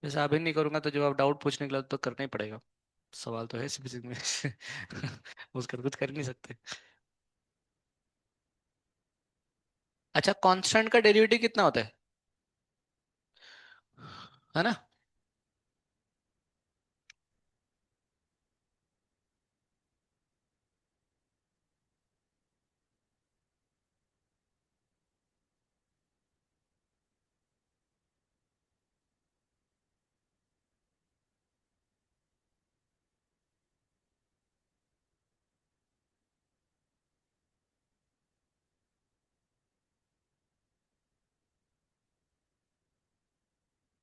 जैसे अभी नहीं करूंगा तो जब आप डाउट पूछने के लिए तो करना ही पड़ेगा, सवाल तो है सीपीसी में। उसका कुछ कर नहीं सकते। अच्छा, कांस्टेंट का डेरिवेटिव कितना होता है ना।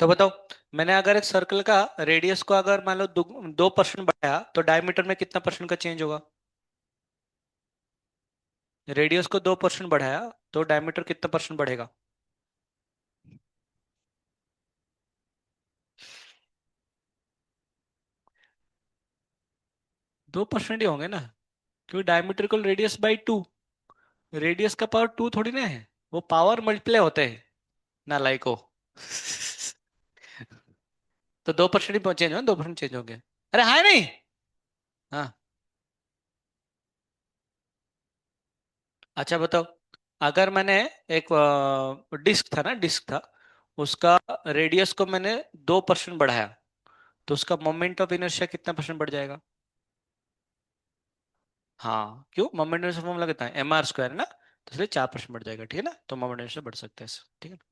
तो बताओ, मैंने अगर एक सर्कल का रेडियस को अगर मान लो 2% बढ़ाया तो डायमीटर में कितना परसेंट का चेंज होगा? रेडियस को 2% बढ़ाया तो डायमीटर कितना परसेंट बढ़ेगा? 2% ही होंगे ना, क्योंकि डायमीटर को रेडियस बाई टू, रेडियस का पावर टू थोड़ी ना है, वो पावर मल्टीप्लाई होते हैं नालायक को। तो 2% ही चेंज होंगे, 2% चेंज होंगे। अरे हाँ नहीं। हाँ। अच्छा बताओ, अगर मैंने एक डिस्क था ना, डिस्क था, उसका रेडियस को मैंने 2% बढ़ाया तो उसका मोमेंट ऑफ इनर्शिया कितना परसेंट बढ़ जाएगा? हाँ, क्यों? मोमेंट इनर्शिया फॉर्मूला कितना है, एम आर स्क्वायर है ना, तो इसलिए 4% बढ़ जाएगा, ठीक है ना, तो मोमेंट इनर्शिया बढ़ सकता है इससे, ठीक है ना।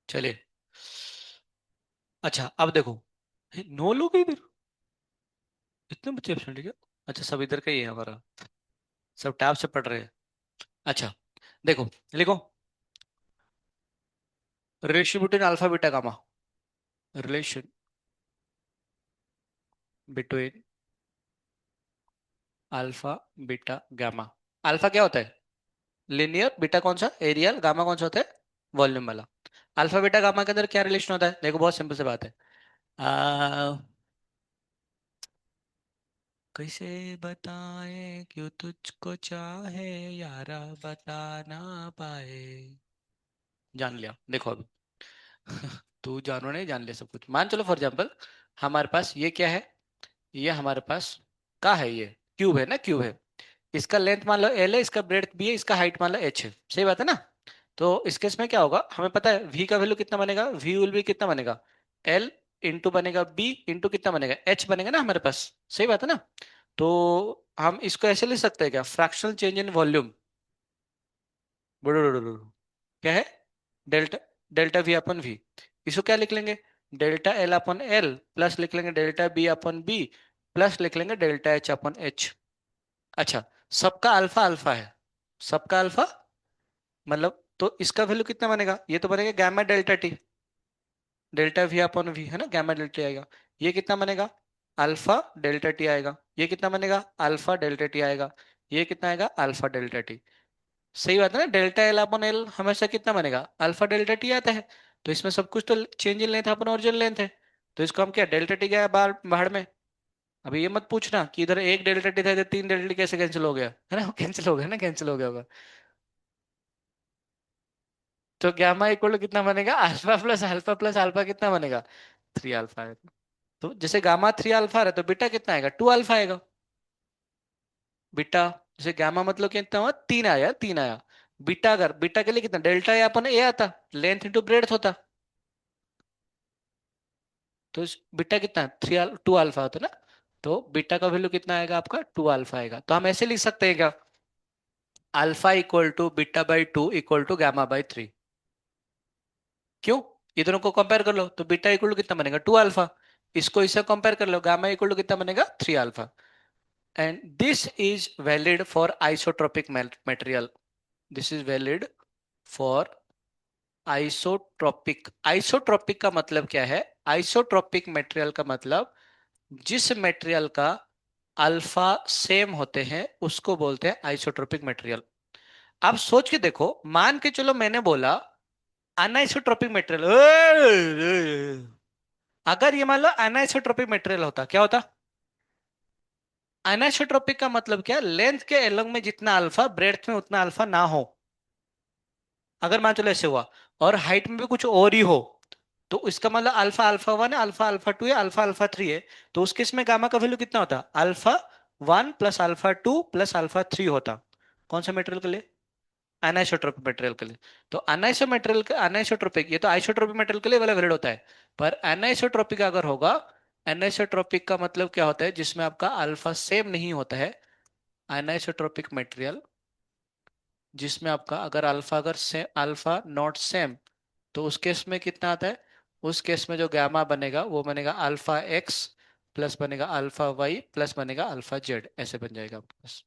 चलिए। अच्छा अब देखो, 9 लोग हैं इधर, इतने बच्चे एब्सेंट है क्या? अच्छा, सब इधर का ही है हमारा, सब टैब से पढ़ रहे हैं। अच्छा देखो, लिखो, relation between alpha beta gamma, relation between alpha beta gamma. Alpha क्या होता है? लिनियर। बीटा कौन सा? एरियल। गामा कौन सा होता है? वॉल्यूम वाला। अल्फा बीटा गामा के अंदर क्या रिलेशन होता है? देखो बहुत सिंपल सी बात है। आ, कैसे बताएं क्यों तुझको चाहे, यारा बता ना पाए। जान लिया, देखो अभी। तू जानो नहीं, जान लिया सब कुछ। मान चलो फॉर एग्जाम्पल, हमारे पास ये क्या है, ये हमारे पास का है, ये क्यूब है ना, क्यूब है। इसका लेंथ मान लो एल है, इसका ब्रेड्थ बी है, इसका हाइट मान लो एच है, सही बात है ना। तो इस केस में क्या होगा, हमें पता है वी का वैल्यू कितना बनेगा, वी विल बी कितना बनेगा, एल इंटू बनेगा बी इंटू कितना बनेगा, एच बनेगा ना हमारे पास, सही बात है ना। तो हम इसको ऐसे लिख सकते हैं क्या, फ्रैक्शनल चेंज इन वॉल्यूम, क्या है, delta, delta V upon V. इसको क्या लिख लेंगे, delta L upon L plus लिख लेंगे delta B upon B plus लिख लेंगे डेल्टा एच अपन एच। अच्छा, सबका अल्फा अल्फा है, सबका अल्फा, मतलब तो इसका वैल्यू कितना बनेगा, ये तो बनेगा gamma delta T, delta V upon V है ना, गैमा डेल्टा टी आएगा। ये कितना बनेगा, अल्फा डेल्टा टी आएगा। ये कितना बनेगा, अल्फा डेल्टा टी आएगा। ये कितना आएगा, अल्फा डेल्टा टी। सही बात है ना, डेल्टा एल अपॉन एल हमेशा कितना बनेगा, अल्फा डेल्टा टी आता है। तो इसमें सब कुछ तो change in length upon original length है, तो इसको हम क्या, डेल्टा टी गया बाहर बाहर में। अभी ये मत पूछना कि इधर एक डेल्टा टी था, इधर तीन डेल्टा टी कैसे कैंसिल हो गया, है ना, वो कैंसिल हो गया ना, कैंसिल हो गया होगा। तो गामा इक्वल टू कितना बनेगा, alpha plus alpha plus alpha कितना बनेगा, 3 अल्फा आएगा। तो जैसे गामा 3 अल्फा है तो बीटा कितना आएगा, 2 अल्फा आएगा। बीटा, जैसे गामा मतलब कितना हुआ, 3 आया, 3 आया। बीटा, अगर बीटा के लिए कितना, डेल्टा या अपन ए आता, लेंथ इंटू ब्रेड्थ होता, तो बीटा कितना, 2 अल्फा होता ना। तो बीटा का वैल्यू कितना आएगा आपका, 2 अल्फा आएगा। तो हम ऐसे लिख सकते हैं क्या, alpha equal to beta by two equal to gamma by three. क्यों, ये दोनों को कंपेयर कर लो तो बीटा इक्वल टू कितना बनेगा, 2 अल्फा। इसको इससे कंपेयर कर लो, गामा इक्वल टू कितना बनेगा, 3 alpha. And this is valid for isotropic material, this is valid for isotropic. Isotropic का मतलब क्या है, आइसोट्रोपिक मटेरियल का मतलब जिस मटेरियल का अल्फा सेम होते हैं उसको बोलते हैं आइसोट्रोपिक मटेरियल। आप सोच के देखो, मान के चलो मैंने बोला अनआइसोट्रोपिक मटेरियल, अगर ये मान लो अनआइसोट्रोपिक मटेरियल होता, क्या होता, अनआइसोट्रोपिक का मतलब क्या, लेंथ के एलोंग में जितना अल्फा, ब्रेड्थ में उतना अल्फा ना हो। अगर मान चलो ऐसे हुआ, और हाइट में भी कुछ और ही हो, तो इसका मतलब अल्फा अल्फा वन है, अल्फा अल्फा टू है, अल्फा अल्फा थ्री है। तो उस केस में गामा का वैल्यू कितना होता, alpha one plus alpha two plus alpha three होता। कौन सा मेटेरियल के लिए, अनआइसोट्रोपिक मटेरियल के लिए। तो अनआइसो मटेरियल का, अनआइसोट्रोपिक, ये तो आइसोट्रोपिक मटेरियल के लिए वाला वैलिड होता है। पर अनआइसोट्रोपिक अगर होगा, अनआइसोट्रोपिक का मतलब क्या होता है, जिसमें आपका अल्फा सेम नहीं होता है, अनआइसोट्रोपिक मटेरियल जिसमें आपका अगर अल्फा, अगर से अल्फा नॉट सेम, तो उस केस में कितना आता है, उस केस में जो गामा बनेगा वो बनेगा अल्फा एक्स प्लस बनेगा अल्फा वाई प्लस बनेगा अल्फा जेड, ऐसे बन जाएगा आपके पास।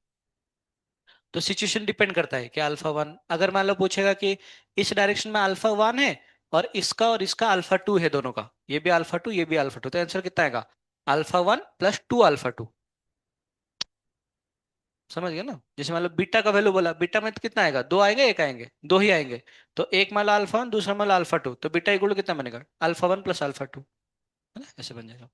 तो सिचुएशन डिपेंड करता है कि अल्फा वन, अगर मान लो पूछेगा कि इस डायरेक्शन में अल्फा वन है और इसका अल्फा टू है, दोनों का, ये भी अल्फा टू ये भी अल्फा टू, तो आंसर कितना आएगा? Alpha one plus two alpha two. समझ गए ना? जैसे मान लो बीटा का वैल्यू बोला, बीटा में तो कितना आएगा? दो आएंगे एक आएंगे? दो ही आएंगे। तो एक माला अल्फा वन दूसरा माला अल्फा टू, तो बीटा इक्वल टू कितना बनेगा? Alpha one plus alpha two, है ना? ऐसे बन जाएगा।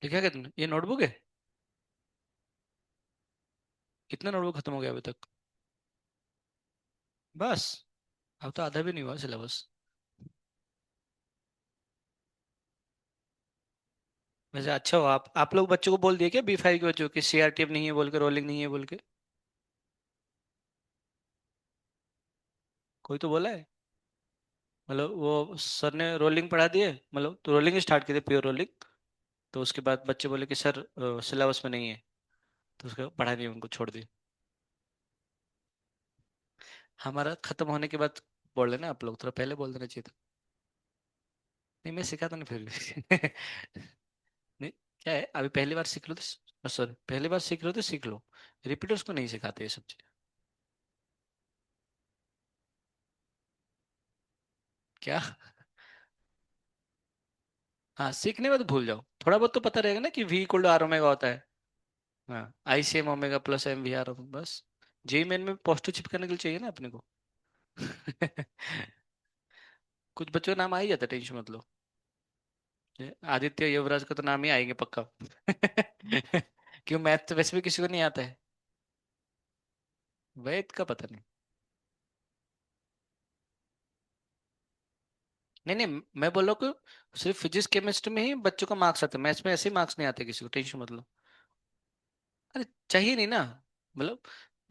लिखा क्या तुमने? ये नोटबुक है? कितना नोटबुक खत्म हो गया अभी तक? बस? अब तो आधा भी नहीं हुआ सिलेबस। वैसे अच्छा हो, आप लोग बच्चों को बोल दिए क्या, बी फाइव के बच्चों को, कि सीआरटीएफ नहीं है बोल के, रोलिंग नहीं है बोल के? कोई तो बोला है? मतलब वो सर ने रोलिंग पढ़ा दिए, मतलब तो रोलिंग स्टार्ट की थी, प्योर रोलिंग। तो उसके बाद बच्चे बोले कि सर सिलेबस में नहीं है, तो उसका पढ़ा नहीं, उनको छोड़ दी। हमारा खत्म होने के बाद बोल लेना, आप लोग थोड़ा पहले बोल देना चाहिए था। नहीं मैं सिखाता नहीं फिर भी नहीं, क्या है, अभी पहली बार सीख लो तो, सॉरी पहली बार सीख लो तो सीख लो। रिपीटर्स को नहीं सिखाते ये सब चीज़। क्या? हाँ, सीखने में तो भूल जाओ, थोड़ा बहुत तो पता रहेगा ना कि V equal to R omega होता है। हाँ, I C M omega plus M V R, बस। जेई मेन में पॉजिटिव चिपकाने के लिए चाहिए ना अपने को। कुछ बच्चों का नाम आ ही जाता है, टेंशन मत लो। ये आदित्य युवराज का तो नाम ही आएंगे पक्का। क्यों, मैथ तो वैसे भी किसी को नहीं आता है। वेद का पता नहीं। नहीं नहीं, मैं बोल रहा हूँ कि सिर्फ फिजिक्स केमिस्ट्री में ही बच्चों को मार्क्स आते हैं, मैथ्स में ऐसे ही मार्क्स नहीं आते किसी को, टेंशन मत लो। अरे चाहिए नहीं ना, मतलब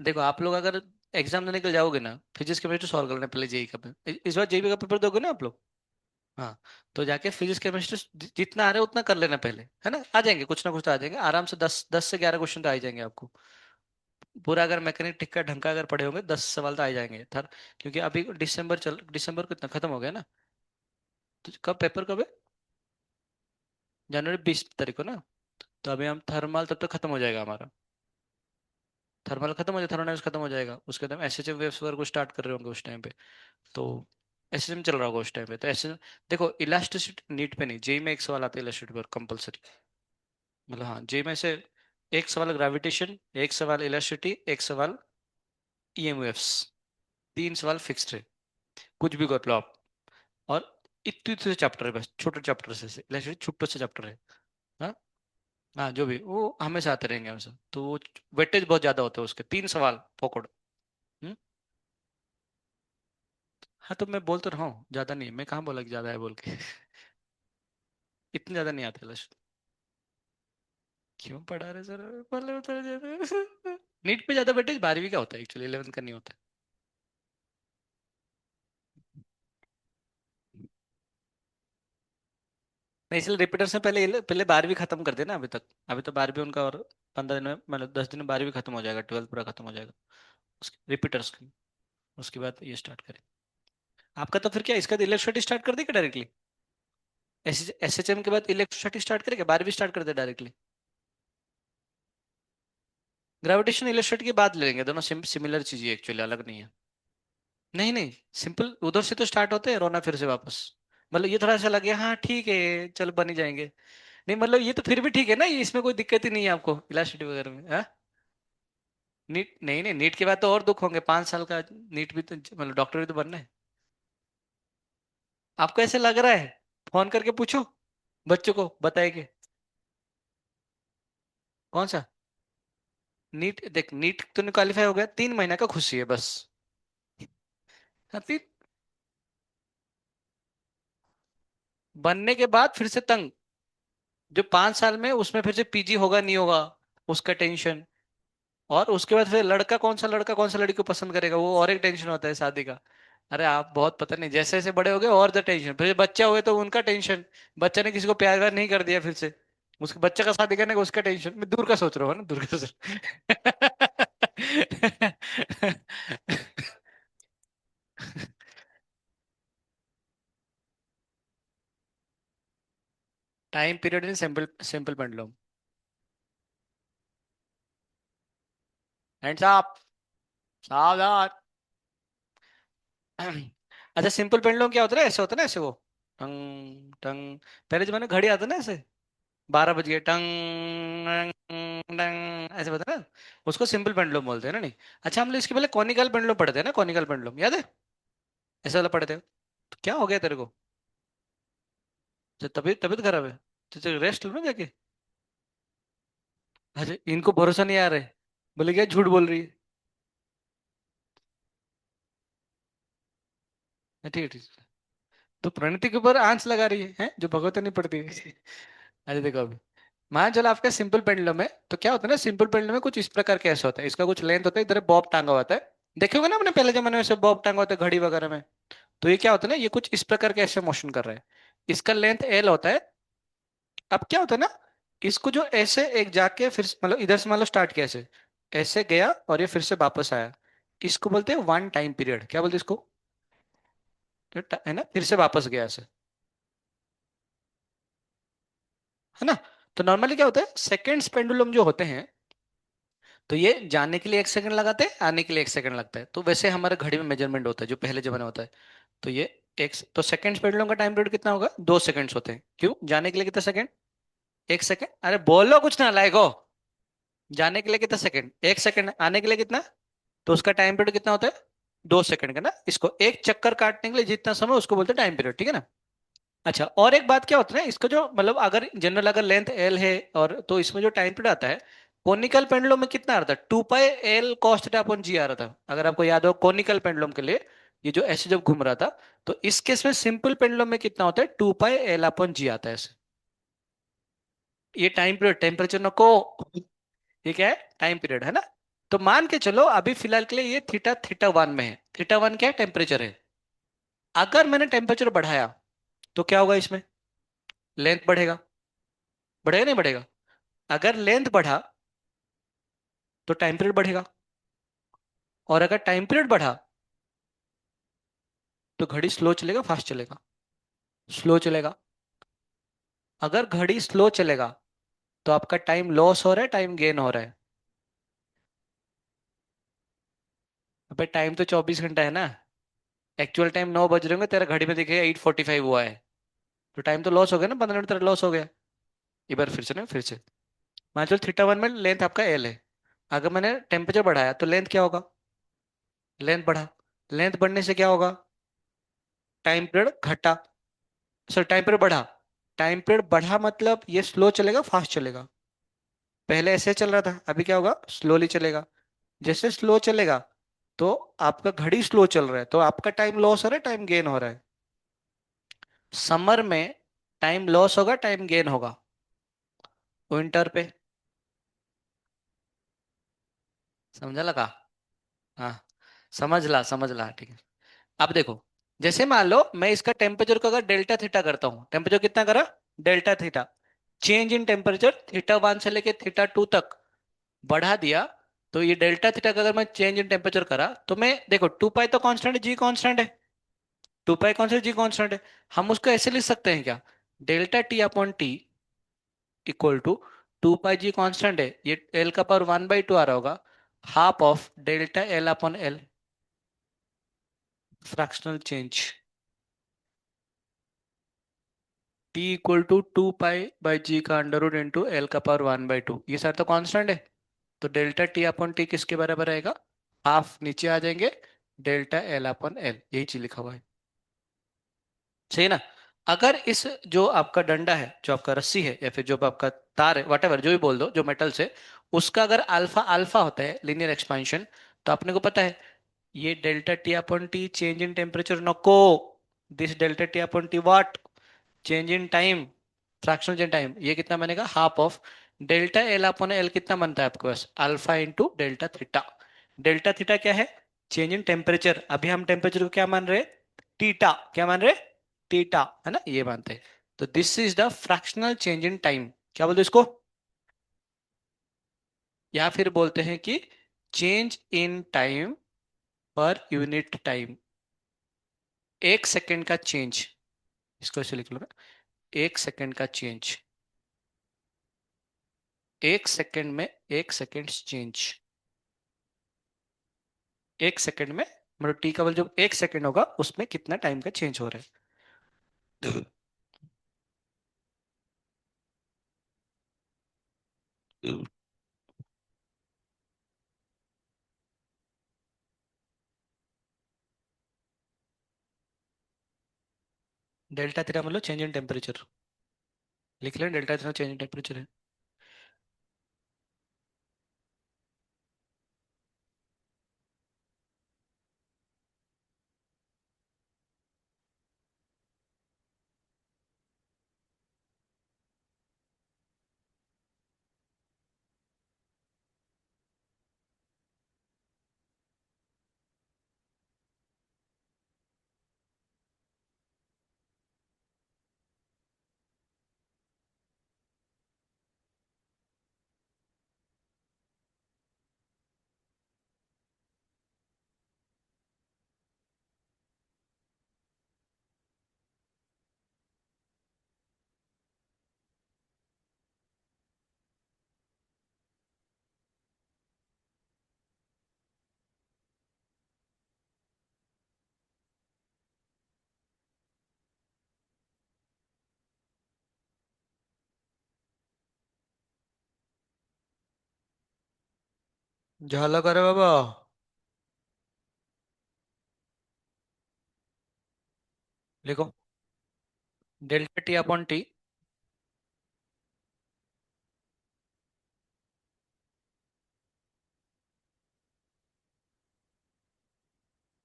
देखो आप लोग अगर एग्जाम देने के लिए जाओगे ना, फिजिक्स केमिस्ट्री सॉल्व करने पहले जेई का इस बार जेई का पेपर दोगे ना आप लोग? हाँ, तो जाके फिजिक्स केमिस्ट्री जितना आ रहा है उतना कर लेना पहले, है ना? आ जाएंगे, कुछ ना कुछ तो आ जाएंगे आराम से, 10 10 से 11 क्वेश्चन तो आ ही जाएंगे आपको। पूरा अगर मैकेनिक टिक का ढंग का अगर पढ़े होंगे 10 सवाल तो आ ही जाएंगे थर। क्योंकि अभी दिसंबर कितना खत्म हो गया ना? तो कब पेपर कब है? जनवरी 20 तारीख को ना? तो अभी हम थर्मल तब तक खत्म हो जाएगा हमारा। थर्मल खत्म हो जाए, थर्मोडायनेमिक्स खत्म हो जाएगा, उसके बाद हम एसएचएम वेव्स वगैरह को स्टार्ट कर रहे होंगे उस टाइम पे। तो एसएचएम चल रहा होगा उस टाइम पे, तो एसएचएम देखो, इलास्टिसिटी नीट पे नहीं, जेई में एक सवाल आता है इलास्टिसिटी पर कंपलसरी। मतलब हाँ, जेई में से एक सवाल ग्रेविटेशन, एक सवाल इलास्टिसिटी, एक सवाल ईएमएफ्स, 3 सवाल फिक्स्ड है, कुछ भी कर लो आप। और इतने से चैप्टर है, बस छोटे चैप्टर से इलेक्ट्रिक छोटे से चैप्टर है। हाँ, हाँ जो भी वो हमेशा आते रहेंगे हमेशा, तो वो वेटेज बहुत ज्यादा होता है उसके, 3 सवाल पकड़। हम्म। हाँ तो मैं बोल तो रहा हूँ ज्यादा नहीं है, मैं कहाँ बोला कि ज्यादा है बोल के। इतने ज्यादा नहीं आते लक्ष्य। क्यों पढ़ा रहे सर? पहले बता ज्यादा नीट पे ज्यादा वेटेज 12वीं का होता है, एक्चुअली 11th का नहीं होता है। नहीं, इसलिए रिपीटर से पहले पहले 12वीं खत्म कर देना अभी तक। अभी तो 12वीं उनका, और 15 दिन में, मतलब 10 दिन में 12वीं खत्म हो जाएगा, 12th पूरा खत्म हो जाएगा उसके रिपीटर्स की। उसके बाद ये स्टार्ट करें। आपका तो फिर क्या, इसका इलेक्ट्रोस्टैटिक स्टार्ट कर देगा डायरेक्टली? एसएचएम के बाद इलेक्ट्रोस्टैटिक स्टार्ट करेगा, 12वीं स्टार्ट कर दे डायरेक्टली? ग्रेविटेशन इलेक्ट्रोस्टैटिक के बाद ले लेंगे, दोनों सिमिलर चीज है एक्चुअली, अलग नहीं है। नहीं नहीं, सिंपल उधर से तो स्टार्ट होते हैं, रोना फिर से वापस। मतलब ये थोड़ा सा लगे हाँ ठीक है चल बन ही जाएंगे। नहीं मतलब ये तो फिर भी ठीक है ना, ये इसमें कोई दिक्कत ही नहीं है आपको इलास्टिसिटी वगैरह में, हाँ? नीट नहीं नहीं, नीट के बाद तो और दुख होंगे, 5 साल का नीट भी तो, मतलब डॉक्टर भी तो बनना है। आपको ऐसे लग रहा है? फोन करके पूछो बच्चों को, बताएंगे। कौन सा? नीट देख, नीट तो क्वालिफाई हो गया, 3 महीना का खुशी है बस। हाँ, बनने के बाद फिर से तंग, जो 5 साल में उसमें फिर से पीजी होगा नहीं होगा, उसका टेंशन। और उसके बाद फिर लड़का कौन सा लड़की को पसंद करेगा, वो और एक टेंशन होता है शादी का। अरे आप बहुत पता नहीं, जैसे जैसे बड़े हो गए और द टेंशन, फिर बच्चा हुए तो उनका टेंशन, बच्चे ने किसी को प्यार व्यार नहीं कर दिया फिर से, उसके बच्चे का शादी करने का उसका टेंशन, मैं दूर का सोच रहा हूँ ना, दूर का सोच time period in simple simple pendulum. Hands up, सावधान। अच्छा सिंपल पेंडुलम क्या होता है, ऐसे होता है ना, ऐसे वो टंग टंग, पहले जमाने में घड़ी आता ना ऐसे, 12 बज गए टंग टंग, ऐसे होता है ना, उसको सिंपल पेंडुलम बोलते हैं ना, नहीं। अच्छा हम लोग इसके पहले कॉनिकल पेंडुलम पढ़ते हैं ना, कॉनिकल पेंडुलम याद है, ऐसे वाला पढ़ते हैं। तो क्या हो गया तेरे को, तो तबीयत तबीयत खराब है, तो रेस्ट लो ना जाके। अच्छा इनको भरोसा नहीं आ रहा है, बोले क्या झूठ बोल रही है। हाँ, ठीक है ठीक है। तो प्रणति के ऊपर आंच लगा रही है जो भगवत नहीं पड़ती है। अरे देखो अभी, मान चलो आपका सिंपल पेंडुलम है, तो क्या होता है ना, सिंपल पेंडुलम में कुछ इस प्रकार के ऐसा होता है, इसका कुछ लेंथ होता है, इधर बॉब टांगा होता है, देखे होगे ना अपने पहले जमाने में से बॉब टांगा होता है घड़ी वगैरह में। तो ये क्या होता है ना, ये कुछ इस प्रकार के ऐसे मोशन कर रहा है, इसका लेंथ एल होता है। अब क्या होता है ना, इसको जो ऐसे एक जाके फिर मतलब इधर से मान लो स्टार्ट किया, ऐसे ऐसे गया और ये फिर से वापस आया, इसको बोलते हैं वन टाइम पीरियड, क्या बोलते हैं इसको, है ना, फिर से वापस गया ऐसे, है ना। तो नॉर्मली क्या होता है, सेकंड्स पेंडुलम जो होते हैं, तो ये जाने के लिए 1 सेकंड लगाते हैं, आने के लिए 1 सेकंड लगता है, तो वैसे हमारे घड़ी में मेजरमेंट होता है जो पहले जमाने में होता है। तो ये एक, तो सेकंड्स पेंडुलम का टाइम पीरियड कितना होगा, 2 सेकंड्स होते हैं, क्यों, जाने के लिए कितना सेकंड, 1 सेकंड, अरे बोलो कुछ ना लाएगो, जाने के लिए कितना सेकंड, 1 सेकंड, आने के लिए कितना, तो उसका टाइम पीरियड कितना होता है, 2 सेकंड का ना, इसको एक चक्कर काटने के लिए जितना समय उसको बोलते हैं टाइम पीरियड, ठीक है ना। अच्छा और एक बात क्या होता है ना, इसका जो मतलब अगर जनरल अगर लेंथ एल है, और तो इसमें जो टाइम पीरियड आता है, कोनिकल पेंडुलम में कितना आ रहा था, 2 pi L cos theta upon g आ रहा था, अगर आपको याद हो कोनिकल पेंडुलम के लिए, ये जो ऐसे जब घूम रहा था, तो इस केस में सिंपल पेंडुलम में कितना होता है, 2 पाई एल अपॉन जी आता है ऐसे। ये टाइम पीरियड, टेम्परेचर नको, ये क्या है, टाइम पीरियड है ना। तो मान के चलो अभी फिलहाल के लिए ये थीटा थीटा वन में है, थीटा वन क्या है, टेम्परेचर है। अगर मैंने टेम्परेचर बढ़ाया तो क्या होगा इसमें, लेंथ बढ़ेगा, बढ़ेगा नहीं बढ़ेगा, अगर लेंथ बढ़ा तो टाइम पीरियड बढ़ेगा, और अगर टाइम पीरियड बढ़ा तो घड़ी स्लो चलेगा फास्ट चलेगा, स्लो चलेगा। अगर घड़ी स्लो चलेगा तो आपका टाइम लॉस हो रहा है, टाइम गेन हो रहा है। अबे टाइम तो 24 घंटा है ना, एक्चुअल टाइम 9 बज रहे होंगे, तेरा घड़ी में दिखेगा 8:45 हुआ है, तो टाइम तो लॉस हो गया ना, 15 मिनट तेरा लॉस हो गया। एक बार फिर से ना, फिर से मान चलो थीटा वन में लेंथ आपका एल है, अगर मैंने टेम्परेचर बढ़ाया तो लेंथ क्या होगा, लेंथ बढ़ा, लेंथ बढ़ने से क्या होगा, टाइम पीरियड घटा, सर टाइम पीरियड बढ़ा, टाइम पीरियड बढ़ा मतलब ये स्लो चलेगा फास्ट चलेगा, पहले ऐसे चल रहा था अभी क्या होगा, स्लोली चलेगा। जैसे स्लो चलेगा तो आपका घड़ी स्लो चल रहा है, तो आपका टाइम लॉस हो रहा है, टाइम गेन हो रहा है। समर में टाइम लॉस होगा, टाइम गेन होगा, विंटर पे, समझा लगा, हाँ समझ ला ठीक है। अब देखो, जैसे मान लो मैं इसका टेम्परेचर को अगर डेल्टा थीटा करता हूँ, टेम्परेचर कितना करा, delta theta, change in temperature theta one से लेके थीटा टू तक बढ़ा दिया, तो ये डेल्टा थीटा का अगर मैं चेंज इन टेम्परेचर करा, तो मैं देखो 2 पाई तो कांस्टेंट है, जी कांस्टेंट है, 2 पाई कांस्टेंट, जी कांस्टेंट है, हम उसको ऐसे लिख सकते हैं क्या, delta T upon T equal to 2 pi G constant है, ये एल का पावर 1/2 आ रहा होगा, half of delta L upon L, fractional change, T equal to 2 पाई/जी का अंडर रूट इंटू एल का पावर 1/2, ये सारे तो कांस्टेंट है, तो डेल्टा टी अपॉन टी किसके बराबर रहेगा, हाफ नीचे आ जाएंगे, डेल्टा एल अपॉन एल, यही चीज लिखा हुआ है, सही है ना। अगर इस जो आपका डंडा है, जो आपका रस्सी है, या फिर जो आपका तार है, वट जो भी बोल दो, जो मेटल से, उसका अगर अल्फा अल्फा होता है लीनियर एक्सपेंशन, तो आपने को पता है ये delta T upon T change in temperature नको, this delta T upon T what, change in time, fractional change time, ये कितना बनेगा, half of delta L upon L, कितना बनता है आपके पास, alpha into delta theta, delta theta क्या है, चेंज इन टेम्परेचर, अभी हम टेम्परेचर को क्या मान रहे? टीटा, क्या मान रहे? टीटा, है ना, ये मानते हैं। तो this is the fractional change in time, क्या बोलते हैं इसको? या फिर बोलते हैं कि change in time per unit time, एक सेकेंड का चेंज, इसको ऐसे लिख लो ना, एक सेकेंड का चेंज, एक सेकेंड में एक सेकेंड चेंज, एक सेकेंड में, मतलब टी का जो एक सेकेंड होगा उसमें कितना टाइम का चेंज हो रहा है। डेल्टा थीटा मतलब चेंज इन टेम्परेचर, लिख लें, delta theta change in temperature है। झाला करे बाबा। लिखो, delta T upon T,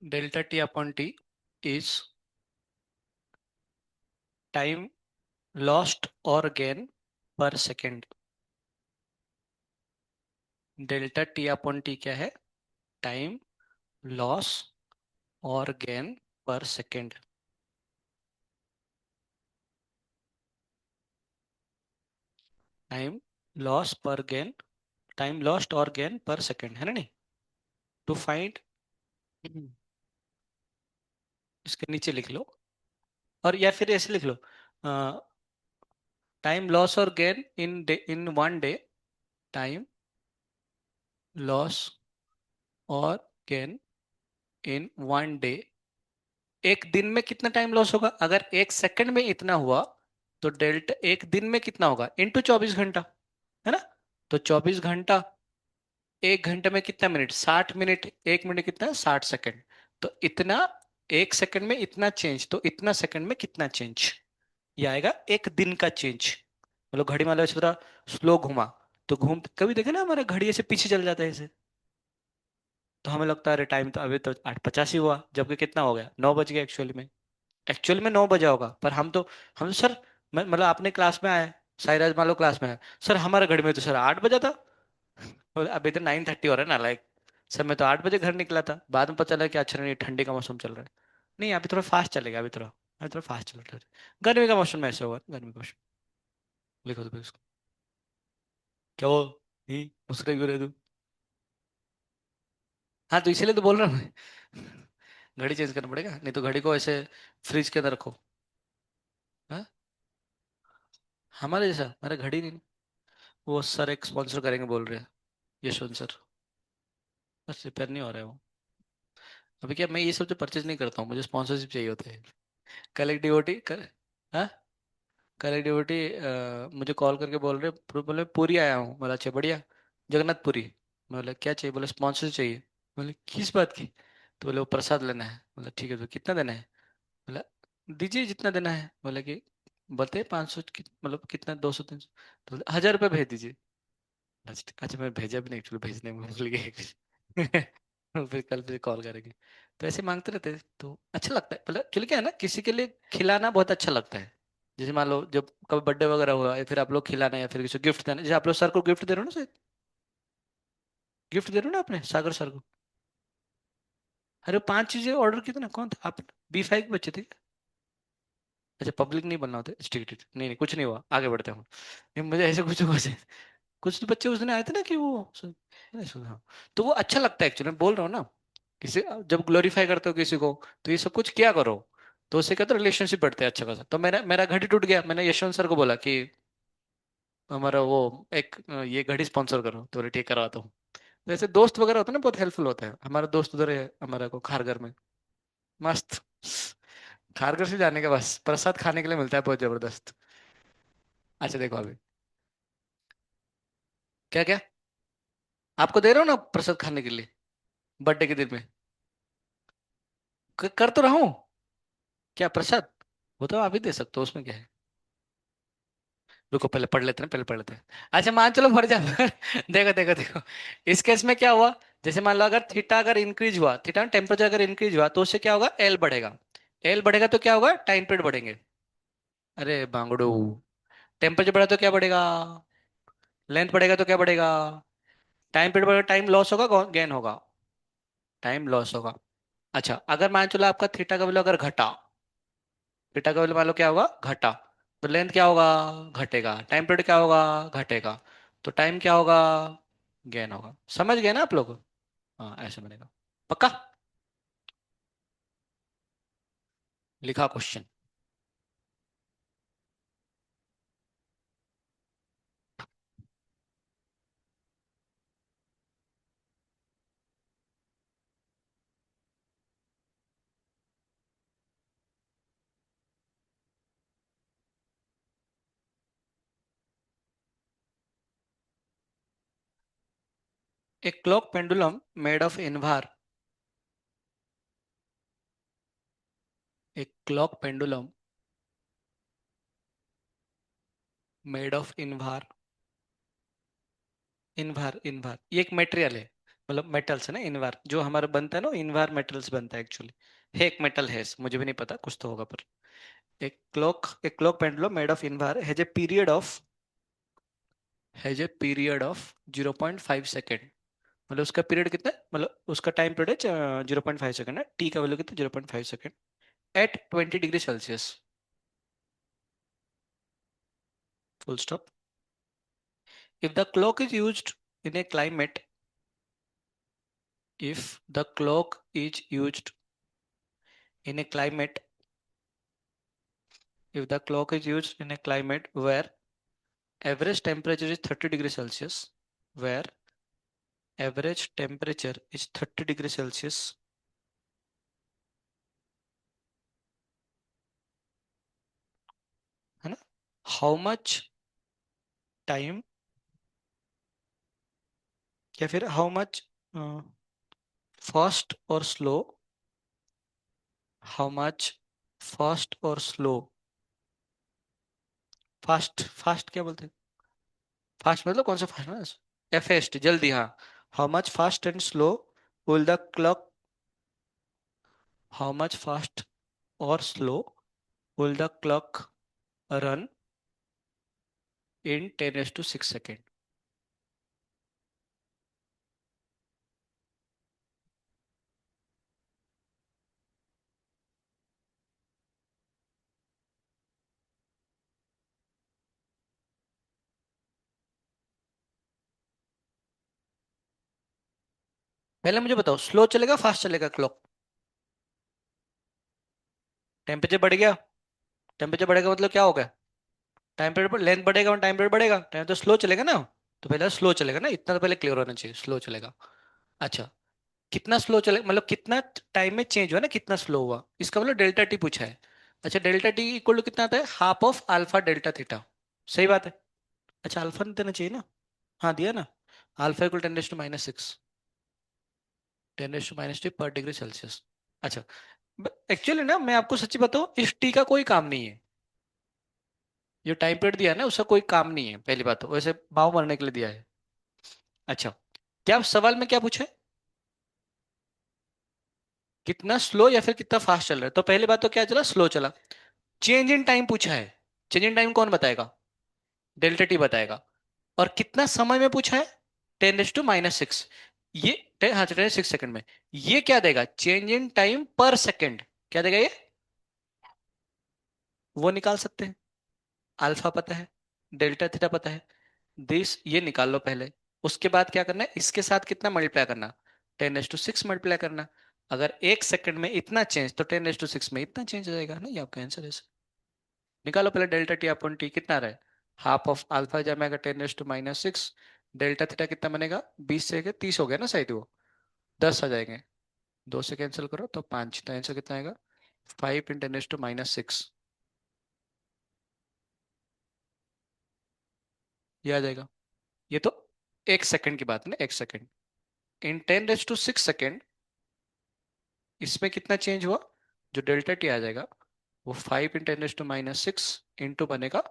delta T upon T is time lost और गेन पर second. Delta T upon T क्या है? टाइम लॉस और गेन पर सेकेंड। टाइम लॉस पर गेन, टाइम लॉस्ट और गेन पर सेकेंड, है ना, नहीं? टू फाइंड, इसके नीचे लिख लो, और या फिर ऐसे लिख लो, टाइम लॉस और gain in day, in one day, time loss और गेन इन वन डे, एक दिन में कितना टाइम लॉस होगा? अगर एक सेकंड में इतना हुआ तो डेल्टा एक दिन में कितना होगा, इनटू 24 घंटा, है ना? तो 24 घंटा, एक घंटे में कितना मिनट? 60 मिनट, एक मिनट कितना है? 60 सेकंड। तो इतना, एक सेकंड में इतना चेंज, तो इतना सेकंड में कितना चेंज, ये आएगा एक दिन का चेंज। मतलब घड़ी मान लो ऐसे थोड़ा स्लो घुमा, तो घूम, कभी देखे ना हमारा घड़ी ऐसे पीछे चल जाता है ऐसे, तो हमें लगता है अरे टाइम तो अभी तो 8:50 ही हुआ, जबकि कितना हो गया, 9 बज गया एक्चुअली में। एक्चुअल में 9 बजा होगा, पर हम तो सर, मतलब आपने क्लास में आए, साइराज मान लो क्लास में है, सर हमारे घर में तो सर 8 बजा था। बोले, अभी तो 9:30 हो रहा है ना, लाइक सर मैं तो 8 बजे घर निकला था, बाद में पता चला कि अच्छा नहीं, ठंडी का मौसम चल रहा है। नहीं अभी थोड़ा फास्ट चलेगा, अभी थोड़ा फास्ट चल रहा है। गर्मी का मौसम में ऐसे होगा, गर्मी का मौसम। लिखो तो फिर उसको, क्या वो, ही मुस्कुरा क्यों रहे तू? हाँ तो इसीलिए तो बोल रहा हूँ मैं। घड़ी चेंज करना पड़ेगा, नहीं तो घड़ी को ऐसे फ्रिज के अंदर रखो। हाँ, हमारे जैसा, हमारे घड़ी नहीं। वो सर एक स्पॉन्सर करेंगे बोल रहे हैं, यशवंत सर। बस रिपेयर नहीं हो रहा है वो। अभी क्या, मैं ये सब जो परचेज नहीं करता हूँ, मुझे स्पॉन्सरशिप चाहिए होते हैं। कल एक डिवोटी कर, हाँ, कल एक डिवोटी मुझे कॉल करके बोल रहे, बोले पूरी आया हूँ, बोला अच्छा बढ़िया, जगन्नाथपुरी। मैं बोला क्या चाहिए? बोले स्पॉन्सर चाहिए। बोले किस बात की? तो बोले वो प्रसाद लेना है। बोला ठीक है, तो कितना देना है? बोला दीजिए जितना देना है। बोला कि बताइए 500 मतलब कितना, 200 300? तो बोले 1000 रुपये भेज दीजिए। अच्छा मैं भेजा भी नहीं, एक्चुअली भेजने में भूल गए। फिर कल फिर कॉल करेंगे। तो ऐसे मांगते रहते हैं, तो अच्छा लगता है, मतलब एक्चुअली क्या है ना, किसी के लिए खिलाना बहुत अच्छा लगता है। जैसे मान लो जब कभी बर्थडे वगैरह हुआ, या फिर आप लोग खिलाना, या फिर किसी गिफ्ट देना, जैसे आप लोग सर को गिफ्ट दे रहे हो ना, सर गिफ्ट दे रहे हो ना अपने सागर सर को। अरे 5 चीजें ऑर्डर की थी ना, कौन था आप? B5 के बच्चे थे क्या? अच्छा, पब्लिक नहीं बनना होता, ठीक ठीक, नहीं नहीं कुछ नहीं हुआ, आगे बढ़ते हैं हम। नहीं, मुझे ऐसे कुछ हुआ, कुछ तो बच्चे उस दिन आए थे ना कि वो हाँ। तो वो अच्छा लगता है एक्चुअली, मैं बोल रहा हूँ ना, किसी जब ग्लोरीफाई करते हो किसी को, तो ये सब कुछ क्या करो, तो उससे क्या, तो रिलेशनशिप बढ़ते हैं अच्छा खासा। तो मेरा मेरा घड़ी टूट गया, मैंने यशवंत सर को बोला कि हमारा वो एक ये घड़ी स्पॉन्सर करो, तो बोले ठीक करवाता हूँ। जैसे दोस्त वगैरह होता है ना, बहुत हेल्पफुल होता है। हमारा दोस्त उधर है, हमारा को खारघर में, मस्त। खारघर से जाने के बस प्रसाद खाने के लिए मिलता है बहुत जबरदस्त। अच्छा देखो अभी, क्या क्या, आपको दे रहा हूँ ना प्रसाद खाने के लिए, बर्थडे के दिन में। कर तो रहा हूँ, क्या प्रसाद, वो तो आप ही दे सकते हो, उसमें क्या है। रुको पहले पढ़ लेते हैं, पहले पढ़ लेते हैं। अच्छा मान चलो भर जा देखो देखो देखो, इस केस में क्या हुआ, जैसे मान लो अगर थीटा अगर इंक्रीज हुआ, थीटा टेम्परेचर अगर इंक्रीज हुआ, तो उससे क्या होगा, एल बढ़ेगा। एल बढ़ेगा तो क्या होगा, टाइम पीरियड बढ़ेंगे। अरे बांगड़ू, टेम्परेचर बढ़ा तो क्या बढ़ेगा, लेंथ बढ़ेगा तो क्या बढ़ेगा, टाइम पीरियड बढ़ेगा, टाइम लॉस होगा गेन होगा, टाइम लॉस होगा। अच्छा अगर मान चलो आपका थीटा का वैल्यू अगर घटा, थीटा का वैल्यू मान लो क्या होगा, घटा, तो लेंथ क्या होगा, घटेगा, टाइम पीरियड क्या होगा, घटेगा, तो टाइम क्या होगा, गेन होगा। समझ गए ना आप लोग? हाँ ऐसे बनेगा, पक्का। लिखा question. A clock pendulum made of Invar, a clock pendulum made of Invar, Invar Invar ये एक मटेरियल है, मतलब मेटल्स है ना, इनवार जो हमारा बनता है ना, इनवार मेटल्स बनता है एक्चुअली। है एक मेटल है, मुझे भी नहीं पता, कुछ तो होगा पर। एक clock pendulum made of Invar has a period of 0.5 second. मतलब उसका पीरियड कितना है, मतलब उसका टाइम पीरियड है 0.5 सेकेंड है, टी का वैल्यू कितना, 0.5 second, at 20 degree Celsius, full stop. If the clock is used in a climate, if the clock is used in a climate, if the clock is used in a climate where average temperature is 30 degrees Celsius, where average temperature is 30 degrees Celsius, है ना, how much time, या फिर how much fast or slow, how much fast or slow, fast fast क्या बोलते हैं, fast मतलब कौन सा फास्ट ना, एफएस्ट जल्दी, हाँ। How much fast and slow will the clock, how much fast और slow will the clock run in 10⁶ पहले मुझे बताओ, स्लो चलेगा फास्ट चलेगा क्लॉक? टेम्परेचर बढ़ गया, टेम्परेचर बढ़ेगा मतलब क्या होगा, टाइम पीरियड लेंथ बढ़ेगा और टाइम पीरियड बढ़ेगा, टाइम तो स्लो चलेगा ना, तो पहले स्लो चलेगा ना, इतना तो पहले क्लियर होना चाहिए, स्लो चलेगा। अच्छा, कितना स्लो चलेगा, मतलब कितना टाइम में चेंज हुआ ना, कितना स्लो हुआ, इसका मतलब डेल्टा टी पूछा है। अच्छा डेल्टा टी इक्वल टू कितना आता है, half of alpha delta theta, सही बात है। अच्छा अल्फा नहीं देना चाहिए ना, हाँ दिया ना, अल्फा इक्वल 10⁻⁶, 10⁻⁻2 पर डिग्री सेल्सियस। अच्छा एक्चुअली ना मैं आपको सच्ची बताऊं, इस टी का कोई काम नहीं है, जो टाइम पीरियड दिया है ना उसका कोई काम नहीं है, पहली बात तो वैसे भाव मरने के लिए दिया है। अच्छा, क्या सवाल में क्या पूछा है, कितना स्लो या फिर कितना फास्ट चल रहा है, तो पहली बात तो क्या चला, स्लो चला। चेंज इन टाइम पूछा है, चेंज इन टाइम कौन बताएगा, डेल्टा टी बताएगा। और कितना समय में पूछा है, 10⁻⁶, ये हाँ 10 6 सेकंड में। ये क्या देगा? चेंज इन टाइम पर सेकंड। क्या देगा ये? वो निकाल सकते हैं। अल्फा पता है, डेल्टा थीटा पता है, दिस ये निकाल लो पहले। उसके बाद क्या करना है, इसके साथ कितना मल्टीप्लाई करना? 10 6 मल्टीप्लाई करना। अगर 1 सेकंड में इतना चेंज, तो 10 6 में इतना चेंज हो जाएगा ना। ये आपका आंसर है। निकालो पहले डेल्टा टी अपॉन टी कितना रहा है। हाफ ऑफ अल्फा जमेगा 10 - 6। डेल्टा थीटा कितना बनेगा? 20 से 30 हो गया ना शायद वो। 10 आ जाएंगे। 2 से कैंसिल करो तो 5, तो आंसर कितना आएगा? 5 × 10 - 6। ये आ जाएगा। ये तो 1 सेकंड की बात है ना, 1 सेकंड। इन 10 6 सेकंड इसमें कितना चेंज हुआ? जो डेल्टा टी आ जाएगा वो 5 × 10 - 6 इंटू बनेगा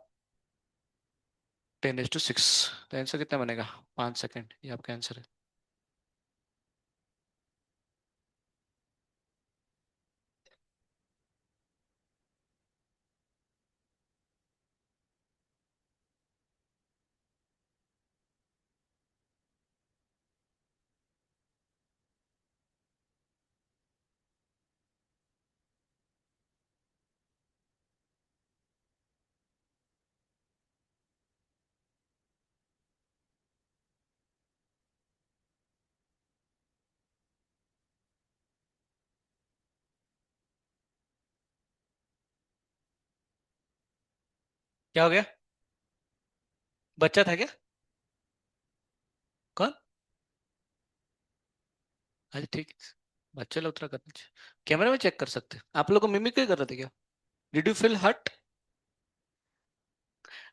10 6। तो आंसर कितना बनेगा? 5 सेकंड। ये आपका आंसर है। क्या हो गया? बच्चा था क्या? कौन? अच्छा ठीक है। बच्चे लोग तरह करना चाहिए। कैमरे में चेक कर सकते हैं। आप लोग को मिमिक्री कर रहे थे क्या? Did you feel hurt?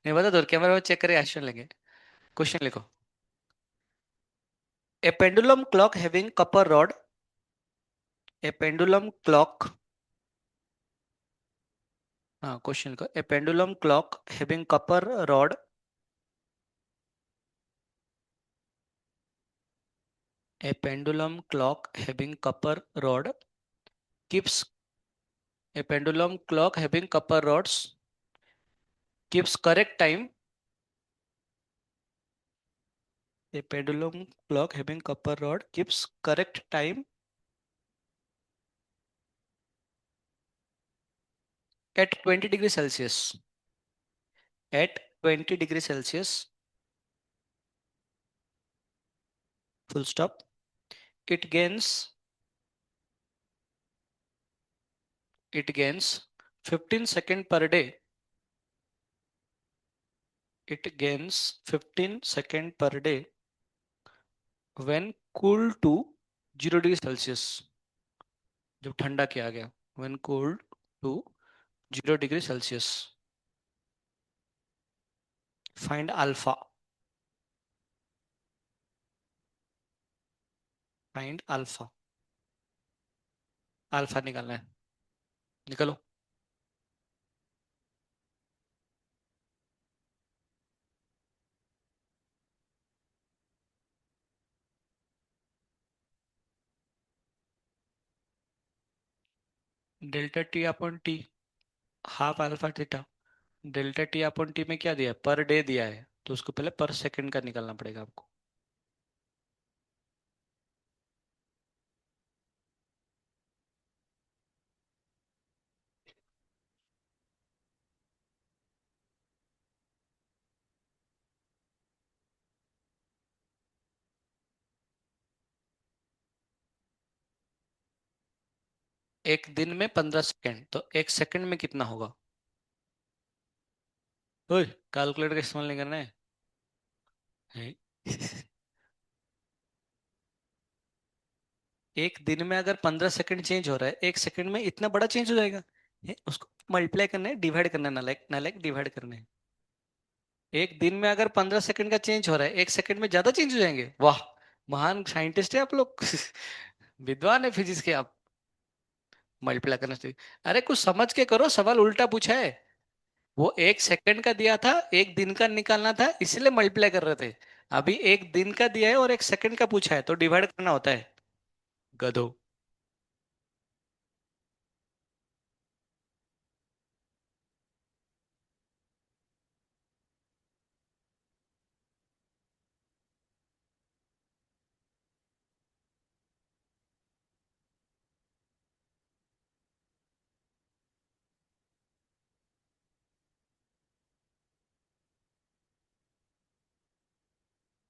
नहीं बता दो, कैमरा में चेक करके एक्शन लेंगे। क्वेश्चन लिखो। A pendulum clock having copper rod. A pendulum clock. हाँ क्वेश्चन लिखो। A pendulum clock having copper rod. A pendulum clock having copper rod keeps a pendulum clock having copper rods keeps correct time. A pendulum clock having copper rod keeps correct time at 20 degrees Celsius. At 20 degrees Celsius, full stop. It gains 15 second per day. It gains 15 second per day when cooled to 0 degree Celsius. जब ठंडा किया गया, when cooled to 0 degree Celsius. Find alpha. Find alpha. Alpha निकालना है। निकालो। Delta T upon T, half alpha theta. Delta T upon T में क्या दिया है? पर डे दिया है, तो उसको पहले पर सेकंड का निकालना पड़ेगा आपको। एक दिन में 15 सेकंड, तो 1 सेकंड में कितना होगा? ओए, कैलकुलेटर का इस्तेमाल नहीं करना है। हैं? एक दिन में अगर 15 सेकंड चेंज हो रहा है, 1 सेकंड में इतना बड़ा चेंज हो जाएगा? उसको मल्टीप्लाई करना है, डिवाइड करना है, नालायक नालायक, डिवाइड करना है। एक दिन में अगर 15 सेकंड का चेंज हो रहा है, 1 सेकंड में ज्यादा चेंज हो जाएंगे? वाह, महान साइंटिस्ट है आप लोग। विद्वान है फिजिक्स के आप। मल्टीप्लाई करना चाहिए। अरे कुछ समझ के करो, सवाल उल्टा पूछा है। वो 1 सेकंड का दिया था, एक दिन का निकालना था, इसलिए मल्टीप्लाई कर रहे थे। अभी एक दिन का दिया है और 1 सेकंड का पूछा है, तो डिवाइड करना होता है। गधो।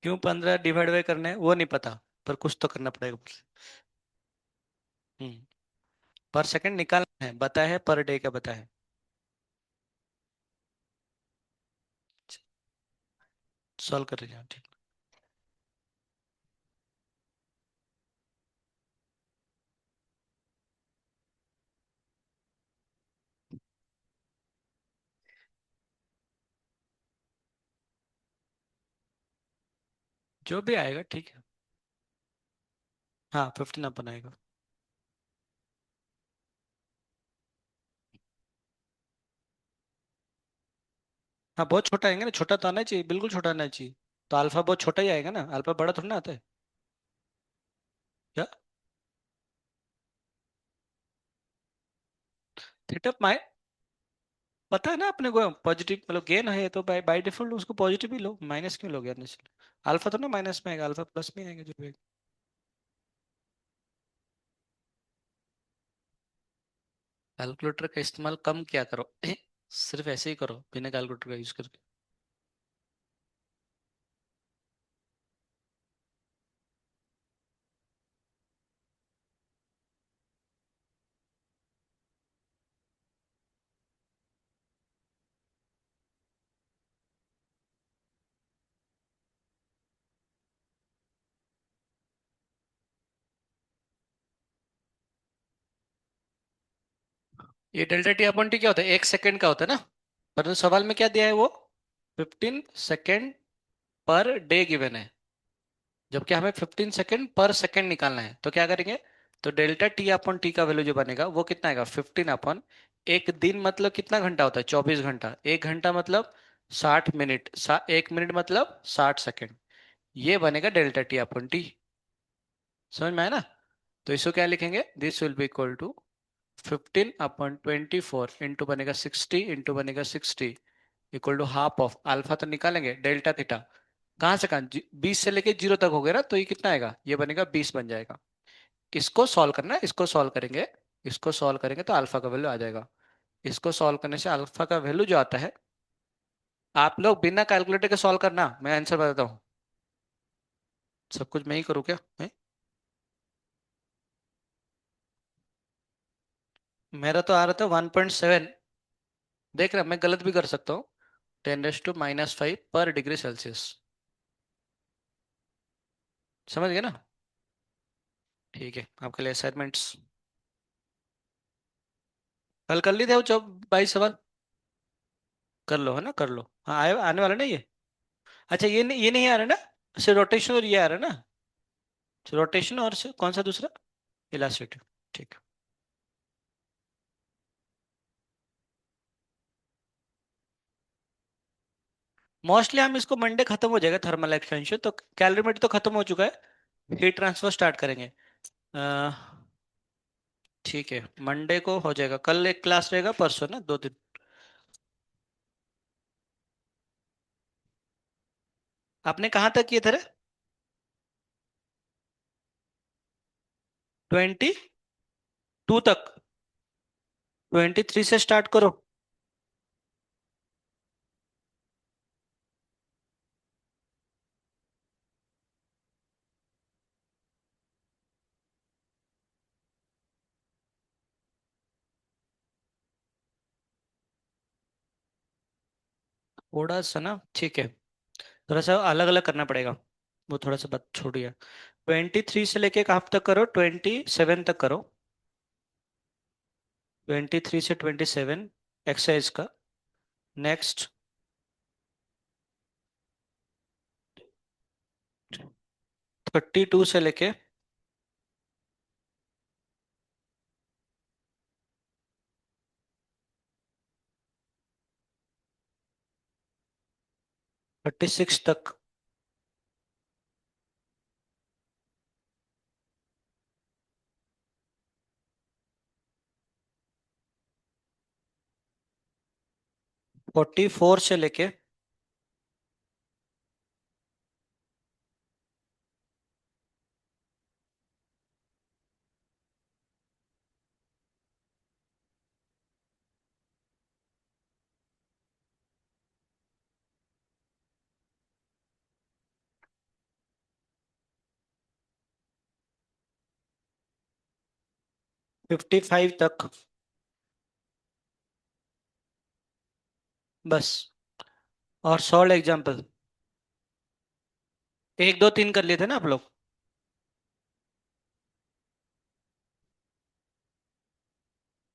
क्यों 15 डिवाइड बाई करने हैं वो नहीं पता, पर कुछ तो करना पड़ेगा। हम्म। पर सेकंड निकालना है, बता है पर डे का बता है। सॉल्व कर रही ठीक। जो भी आएगा ठीक है। हाँ 15 अपन आएगा। हाँ बहुत छोटा आएगा ना, छोटा तो आना चाहिए, बिल्कुल छोटा आना चाहिए। तो अल्फा बहुत छोटा ही आएगा ना, अल्फा बड़ा थोड़ा ना आता है। क्या? थीटा माइ पता है ना अपने को, पॉजिटिव मतलब गेन है तो बाय बाय डिफॉल्ट उसको पॉजिटिव ही लो, माइनस क्यों लोगे नेचुरली? अल्फा तो ना माइनस में आएगा, अल्फा प्लस में आएगा जो भी आएगा। कैलकुलेटर का इस्तेमाल कम क्या करो सिर्फ ऐसे ही करो बिना कैलकुलेटर का यूज करके। ये डेल्टा टी अपॉन टी क्या होता है? 1 सेकंड का होता है ना। परंतु सवाल में क्या दिया है वो? 15 सेकेंड पर डे गिवन है, जबकि हमें 15 सेकेंड पर सेकेंड निकालना है। तो क्या करेंगे? तो डेल्टा टी अपॉन टी का वैल्यू जो बनेगा वो कितना आएगा? 15 अपॉन एक दिन मतलब कितना घंटा होता है? 24 घंटा। 1 घंटा मतलब 60 मिनट, 1 मिनट मतलब 60 सेकेंड। ये बनेगा डेल्टा टी अपॉन टी। समझ में आया ना? तो इसको क्या लिखेंगे? This will be equal to 15 upon 24 into बनेगा 60 इंटू बनेगा 60 equal to half of alpha तो निकालेंगे डेल्टा थीटा। कहाँ से कहाँ? 20 से लेके 0 तक हो गया ना, तो ये कितना आएगा? ये बनेगा 20 बन जाएगा। इसको सॉल्व करना है, इसको सॉल्व करेंगे। इसको सॉल्व करेंगे तो अल्फा का वैल्यू आ जाएगा। इसको सॉल्व करने से अल्फा का वैल्यू जो आता है, आप लोग बिना कैलकुलेटर के सॉल्व करना, मैं आंसर बताता हूँ। सब कुछ मैं ही करूँ क्या है? मेरा तो आ रहा था 1.7। देख रहा मैं गलत भी कर सकता हूँ। 10⁻⁻5 पर डिग्री सेल्सियस। समझ गए ना? ठीक है, आपके लिए असाइनमेंट्स कल कर ली थे वो, 22 सवाल। कर लो है ना, कर लो। हाँ आए आने वाला ना ये। अच्छा ये नहीं आ रहा ना? सिर्फ रोटेशन और ये आ रहा ना? रोटेशन और कौन सा दूसरा? इलास्ट्रेटिव। ठीक है। मोस्टली हम इसको मंडे खत्म हो जाएगा थर्मल एक्सपेंशन, तो कैलोरीमेट्री तो खत्म हो चुका है। हीट ट्रांसफर स्टार्ट करेंगे। अह, ठीक है, मंडे को हो जाएगा। कल एक क्लास रहेगा, परसों ना 2 दिन। आपने कहाँ तक किए थे रे? 22 तक? 23 से स्टार्ट करो। थोड़ा सा ना, ठीक है, थोड़ा सा अलग अलग करना पड़ेगा। वो थोड़ा सा बात छोड़िए। 23 से लेके कहाँ तक करो? 27 तक करो। 23 से 27 एक्सरसाइज का। नेक्स्ट 32 से लेके 36 तक। 44 से लेके 55 तक। बस। और सॉल्व एग्जाम्पल, एक दो तीन कर लिए थे ना आप लोग।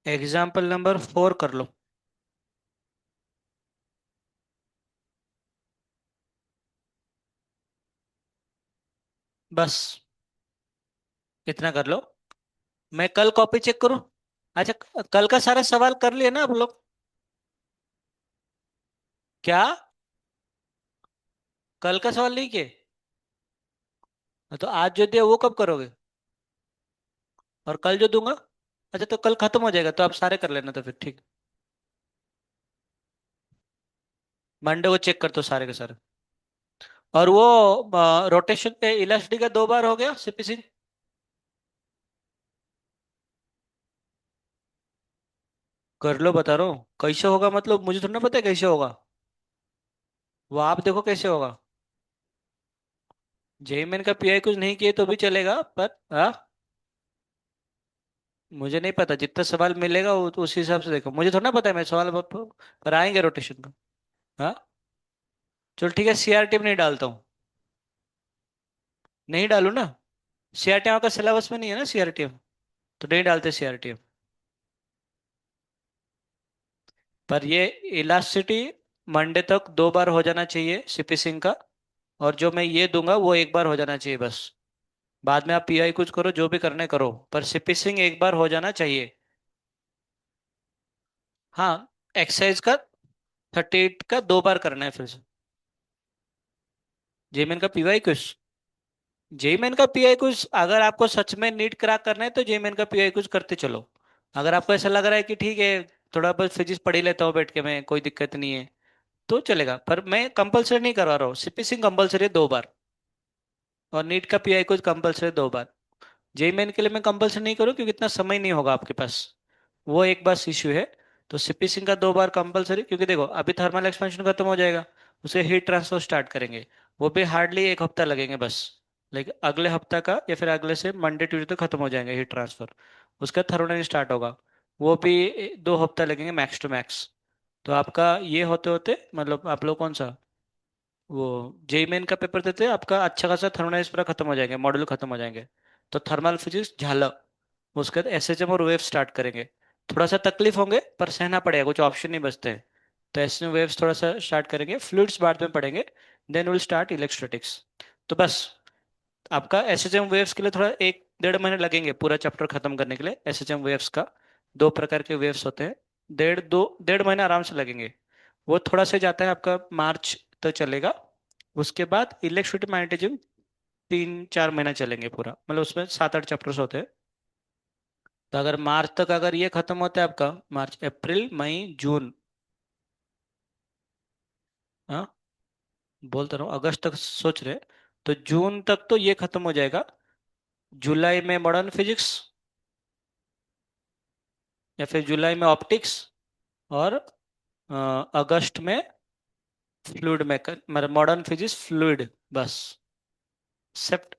एग्जाम्पल नंबर 4 कर लो। बस इतना कर लो। मैं कल कॉपी चेक करूं? अच्छा, कल का सारा सवाल कर लिए ना आप लोग? क्या? कल का सवाल नहीं किए? तो आज जो दिया वो कब करोगे? और कल जो दूंगा? अच्छा, तो कल खत्म हो जाएगा तो आप सारे कर लेना, तो फिर ठीक। मंडे को चेक कर दो सारे के सारे। और वो रोटेशन पे इलास्टिक का 2 बार हो गया सीपीसी। कर लो, बता रहा हूँ कैसे होगा, मतलब मुझे थोड़ा ना पता है कैसे होगा। वो आप देखो कैसे होगा। जेईमेन का पीआई कुछ नहीं किए तो भी चलेगा, पर हाँ, मुझे नहीं पता, जितना सवाल मिलेगा वो तो उसी हिसाब से देखो, मुझे थोड़ा ना पता है, मैं सवाल पर आएंगे रोटेशन का। हाँ, चलो ठीक है, सीआरटी में नहीं डालता हूँ। नहीं डालू ना। सीआरटी आपका सिलेबस में नहीं है ना, सीआरटी, तो नहीं डालते सीआरटी। पर ये इलास्टिसिटी मंडे तक 2 बार हो जाना चाहिए सीपी सिंह का। और जो मैं ये दूंगा वो एक बार हो जाना चाहिए बस। बाद में आप पीआई कुछ करो, जो भी करने करो, पर सीपी सिंह एक बार हो जाना चाहिए। हाँ, एक्सरसाइज का 38 का 2 बार करना है फिर से। जेमेन का पीवाई कुछ, जेईमेन का पीआई कुछ, अगर आपको सच में नीट क्रैक करना है तो जेईमेन का पीआई कुछ करते चलो। अगर आपको ऐसा लग रहा है कि ठीक है, थोड़ा बहुत फिजिक्स पढ़ ही लेता हूँ बैठ के, मैं कोई दिक्कत नहीं है, तो चलेगा, पर मैं कंपलसरी नहीं करवा रहा हूँ, सीपी सिंह कंपलसरी 2 बार। और नीट का पीआई कुछ कंपलसरी 2 बार। जेई मेन के लिए मैं कंपलसरी नहीं करूँ क्योंकि इतना समय नहीं होगा आपके पास। वो एक बस इश्यू है। तो सीपी सिंह का 2 बार कंपलसरी, क्योंकि देखो अभी थर्मल एक्सपेंशन खत्म हो जाएगा, उसे हीट ट्रांसफर स्टार्ट करेंगे। वो भी हार्डली एक हफ्ता लगेंगे बस। लाइक अगले हफ्ता का या फिर अगले से मंडे ट्यूजडे तक खत्म हो जाएंगे हीट ट्रांसफर। उसका थर्मल स्टार्ट होगा। वो भी 2 हफ्ता लगेंगे मैक्स टू मैक्स। तो आपका ये होते होते, मतलब आप लोग कौन सा, वो जेई मेन का पेपर देते हैं, आपका अच्छा खासा थर्मल पूरा खत्म हो जाएंगे, मॉड्यूल खत्म हो जाएंगे। तो थर्मल फिजिक्स झाला, उसके बाद एसएचएम और वेव स्टार्ट करेंगे। थोड़ा सा तकलीफ होंगे पर सहना पड़ेगा, कुछ ऑप्शन नहीं बचते हैं। तो एसएचएम वेव्स थोड़ा सा स्टार्ट करेंगे, फ्लूइड्स बाद में पढ़ेंगे। Then will start electrostatics. तो बस, आपका एसएचएम वेव्स के लिए थोड़ा 1 डेढ़ महीने लगेंगे पूरा चैप्टर खत्म करने के लिए, एसएचएम वेव्स का। 2 प्रकार के वेव्स होते हैं। 1.5 महीने आराम से लगेंगे। वो थोड़ा सा जाता है आपका मार्च तक चलेगा। उसके बाद इलेक्ट्रोमैग्नेटिज्म 3 4 महीना चलेंगे पूरा, मतलब उसमें 7 8 चैप्टर्स होते हैं। तो अगर मार्च तक अगर ये खत्म होता है आपका, मार्च अप्रैल मई जून, हाँ, बोलता रहा हूँ अगस्त तक सोच रहे, तो जून तक तो ये खत्म हो जाएगा। जुलाई में मॉडर्न फिजिक्स, या फिर जुलाई में ऑप्टिक्स। और अगस्त में फ्लूइड मैकर, मतलब मॉडर्न फिजिक्स फ्लूइड। बस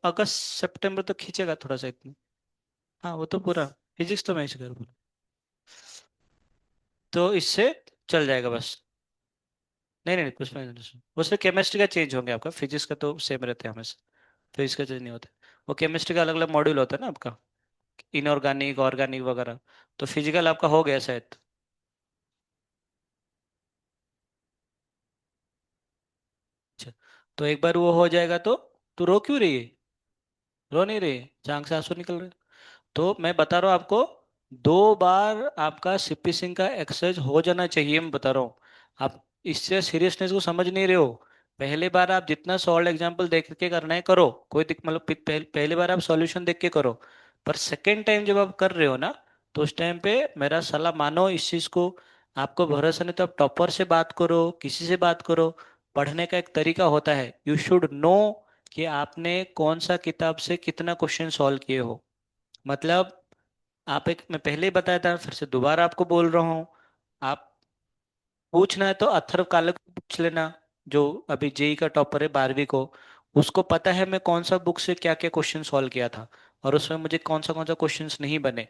अगस्त सितंबर तो खींचेगा थोड़ा सा इतना। हाँ, वो तो पूरा फिजिक्स तो मैं ही कर, तो इससे चल जाएगा बस। नहीं नहीं, उसमें उसमें केमिस्ट्री का चेंज होंगे, आपका फिजिक्स का तो सेम रहता है हमेशा। फिजिक्स का चेंज नहीं होता। वो केमिस्ट्री का अलग अलग मॉड्यूल होता है ना आपका, इनऑर्गेनिक ऑर्गेनिक वगैरह। तो फिजिकल आपका हो गया शायद। अच्छा, तो एक बार वो हो जाएगा तो रो क्यों रही है? रो नहीं रही है, आंख से आंसू निकल रहे? तो मैं बता रहा हूँ आपको, 2 बार आपका सीपी सिंह का एक्सरसाइज हो जाना चाहिए, मैं बता रहा हूँ। आप इससे सीरियसनेस को समझ नहीं रहे हो। पहले बार आप जितना सॉल्व एग्जाम्पल देख के करना है करो, कोई मतलब पहली बार आप सॉल्यूशन देख के करो। पर सेकेंड टाइम जब आप कर रहे हो ना, तो उस टाइम पे मेरा सलाह मानो इस चीज को। आपको भरोसा नहीं तो आप टॉपर से बात करो, किसी से बात करो। पढ़ने का एक तरीका होता है, यू शुड नो कि आपने कौन सा किताब से कितना क्वेश्चन सॉल्व किए हो। मतलब आप एक, मैं पहले ही बताया था, फिर से दोबारा आपको बोल रहा हूँ। आप पूछना है तो अथर्व काले को पूछ लेना, जो अभी जेई का टॉपर है 12वीं को। उसको पता है मैं कौन सा बुक से क्या क्या क्वेश्चन सॉल्व किया था, और उसमें मुझे कौन सा क्वेश्चंस नहीं बने।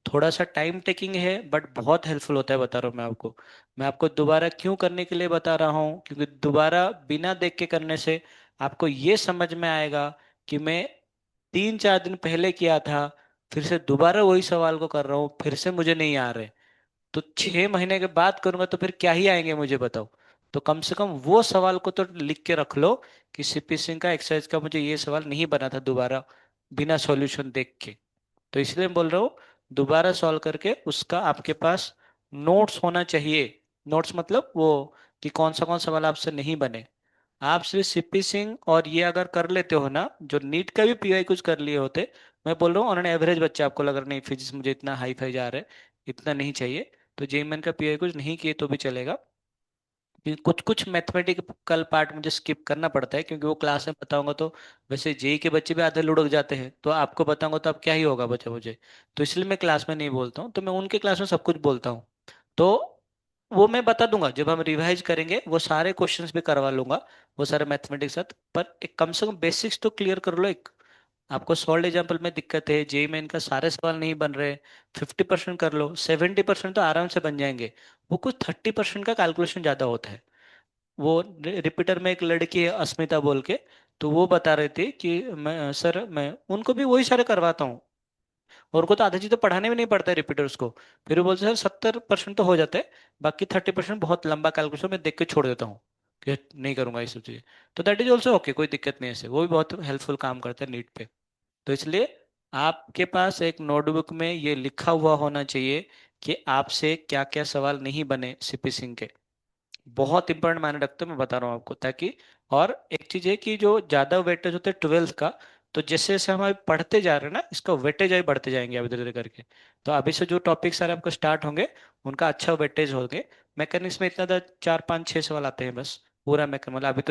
थोड़ा सा टाइम टेकिंग है बट बहुत हेल्पफुल होता है, बता रहा हूँ मैं आपको दोबारा क्यों करने के लिए बता रहा हूँ, क्योंकि दोबारा बिना देख के करने से आपको ये समझ में आएगा कि मैं 3 4 दिन पहले किया था, फिर से दोबारा वही सवाल को कर रहा हूँ, फिर से मुझे नहीं आ रहे, तो 6 महीने के बाद करूंगा तो फिर क्या ही आएंगे मुझे बताओ। तो कम से कम वो सवाल को तो लिख के रख लो कि सीपी सिंह का एक्सरसाइज का मुझे ये सवाल नहीं बना था दोबारा बिना सॉल्यूशन देख के। तो इसलिए मैं बोल रहा हूँ दोबारा सॉल्व करके उसका आपके पास नोट्स होना चाहिए। नोट्स मतलब वो कि कौन सा सवाल आपसे नहीं बने। आप सिर्फ सीपी सिंह और ये अगर कर लेते हो ना, जो नीट का भी पीवाई कुछ कर लिए होते, मैं बोल रहा हूँ उन्होंने एवरेज बच्चा आपको लग रहा नहीं फिजिक्स मुझे इतना हाई फाई जा रहा है, इतना नहीं चाहिए, तो जेईमेन का पीवाई कुछ नहीं किए तो भी चलेगा। क्योंकि कुछ कुछ मैथमेटिकल पार्ट मुझे स्किप करना पड़ता है, क्योंकि वो क्लास में बताऊंगा तो वैसे जेई के बच्चे भी आधे लुढ़क जाते हैं, तो आपको बताऊंगा तो अब क्या ही होगा बच्चा मुझे। तो इसलिए मैं क्लास में नहीं बोलता हूँ, तो मैं उनके क्लास में सब कुछ बोलता हूँ। तो वो मैं बता दूंगा जब हम रिवाइज करेंगे, वो सारे क्वेश्चंस भी करवा लूंगा, वो सारे मैथमेटिक्स साथ, पर एक कम से कम बेसिक्स तो क्लियर कर लो एक। आपको सॉल्ड एग्जाम्पल में दिक्कत है, जेई में इनका सारे सवाल नहीं बन रहे, 50% कर लो, 70% तो आराम से बन जाएंगे। वो कुछ 30% का कैलकुलेशन ज्यादा होता है। वो रिपीटर में एक लड़की है अस्मिता बोल के, तो वो बता रहे थे कि मैं सर मैं उनको भी वही सारे करवाता हूँ, और उनको तो आधी चीज तो पढ़ाने में नहीं पड़ता है रिपीटर्स को। फिर वो बोलते सर 70% तो हो जाता है, बाकी 30% बहुत लंबा कैलकुलेशन मैं देख के छोड़ देता हूँ कि नहीं करूंगा ये सब चीजें। तो दैट इज ऑल्सो ओके, कोई दिक्कत नहीं है ऐसे, वो भी बहुत हेल्पफुल काम करता है नीट पे। तो इसलिए आपके पास एक नोटबुक में ये लिखा हुआ होना चाहिए कि आपसे क्या क्या सवाल नहीं बने सीपी सिंह के। बहुत इंपॉर्टेंट मायने रखते हैं, मैं बता रहा हूँ आपको, ताकि और एक चीज है कि जो ज्यादा वेटेज होते हैं 12th का, तो जैसे जैसे हम अभी पढ़ते जा रहे हैं ना, इसका वेटेज अभी बढ़ते जाएंगे अभी धीरे धीरे करके। तो अभी से जो टॉपिक सारे आपको स्टार्ट होंगे उनका अच्छा वेटेज होंगे। मैकेनिक्स में इतना 4 5 6 सवाल आते हैं बस, पूरा मैकेनिक्स मतलब अभी तो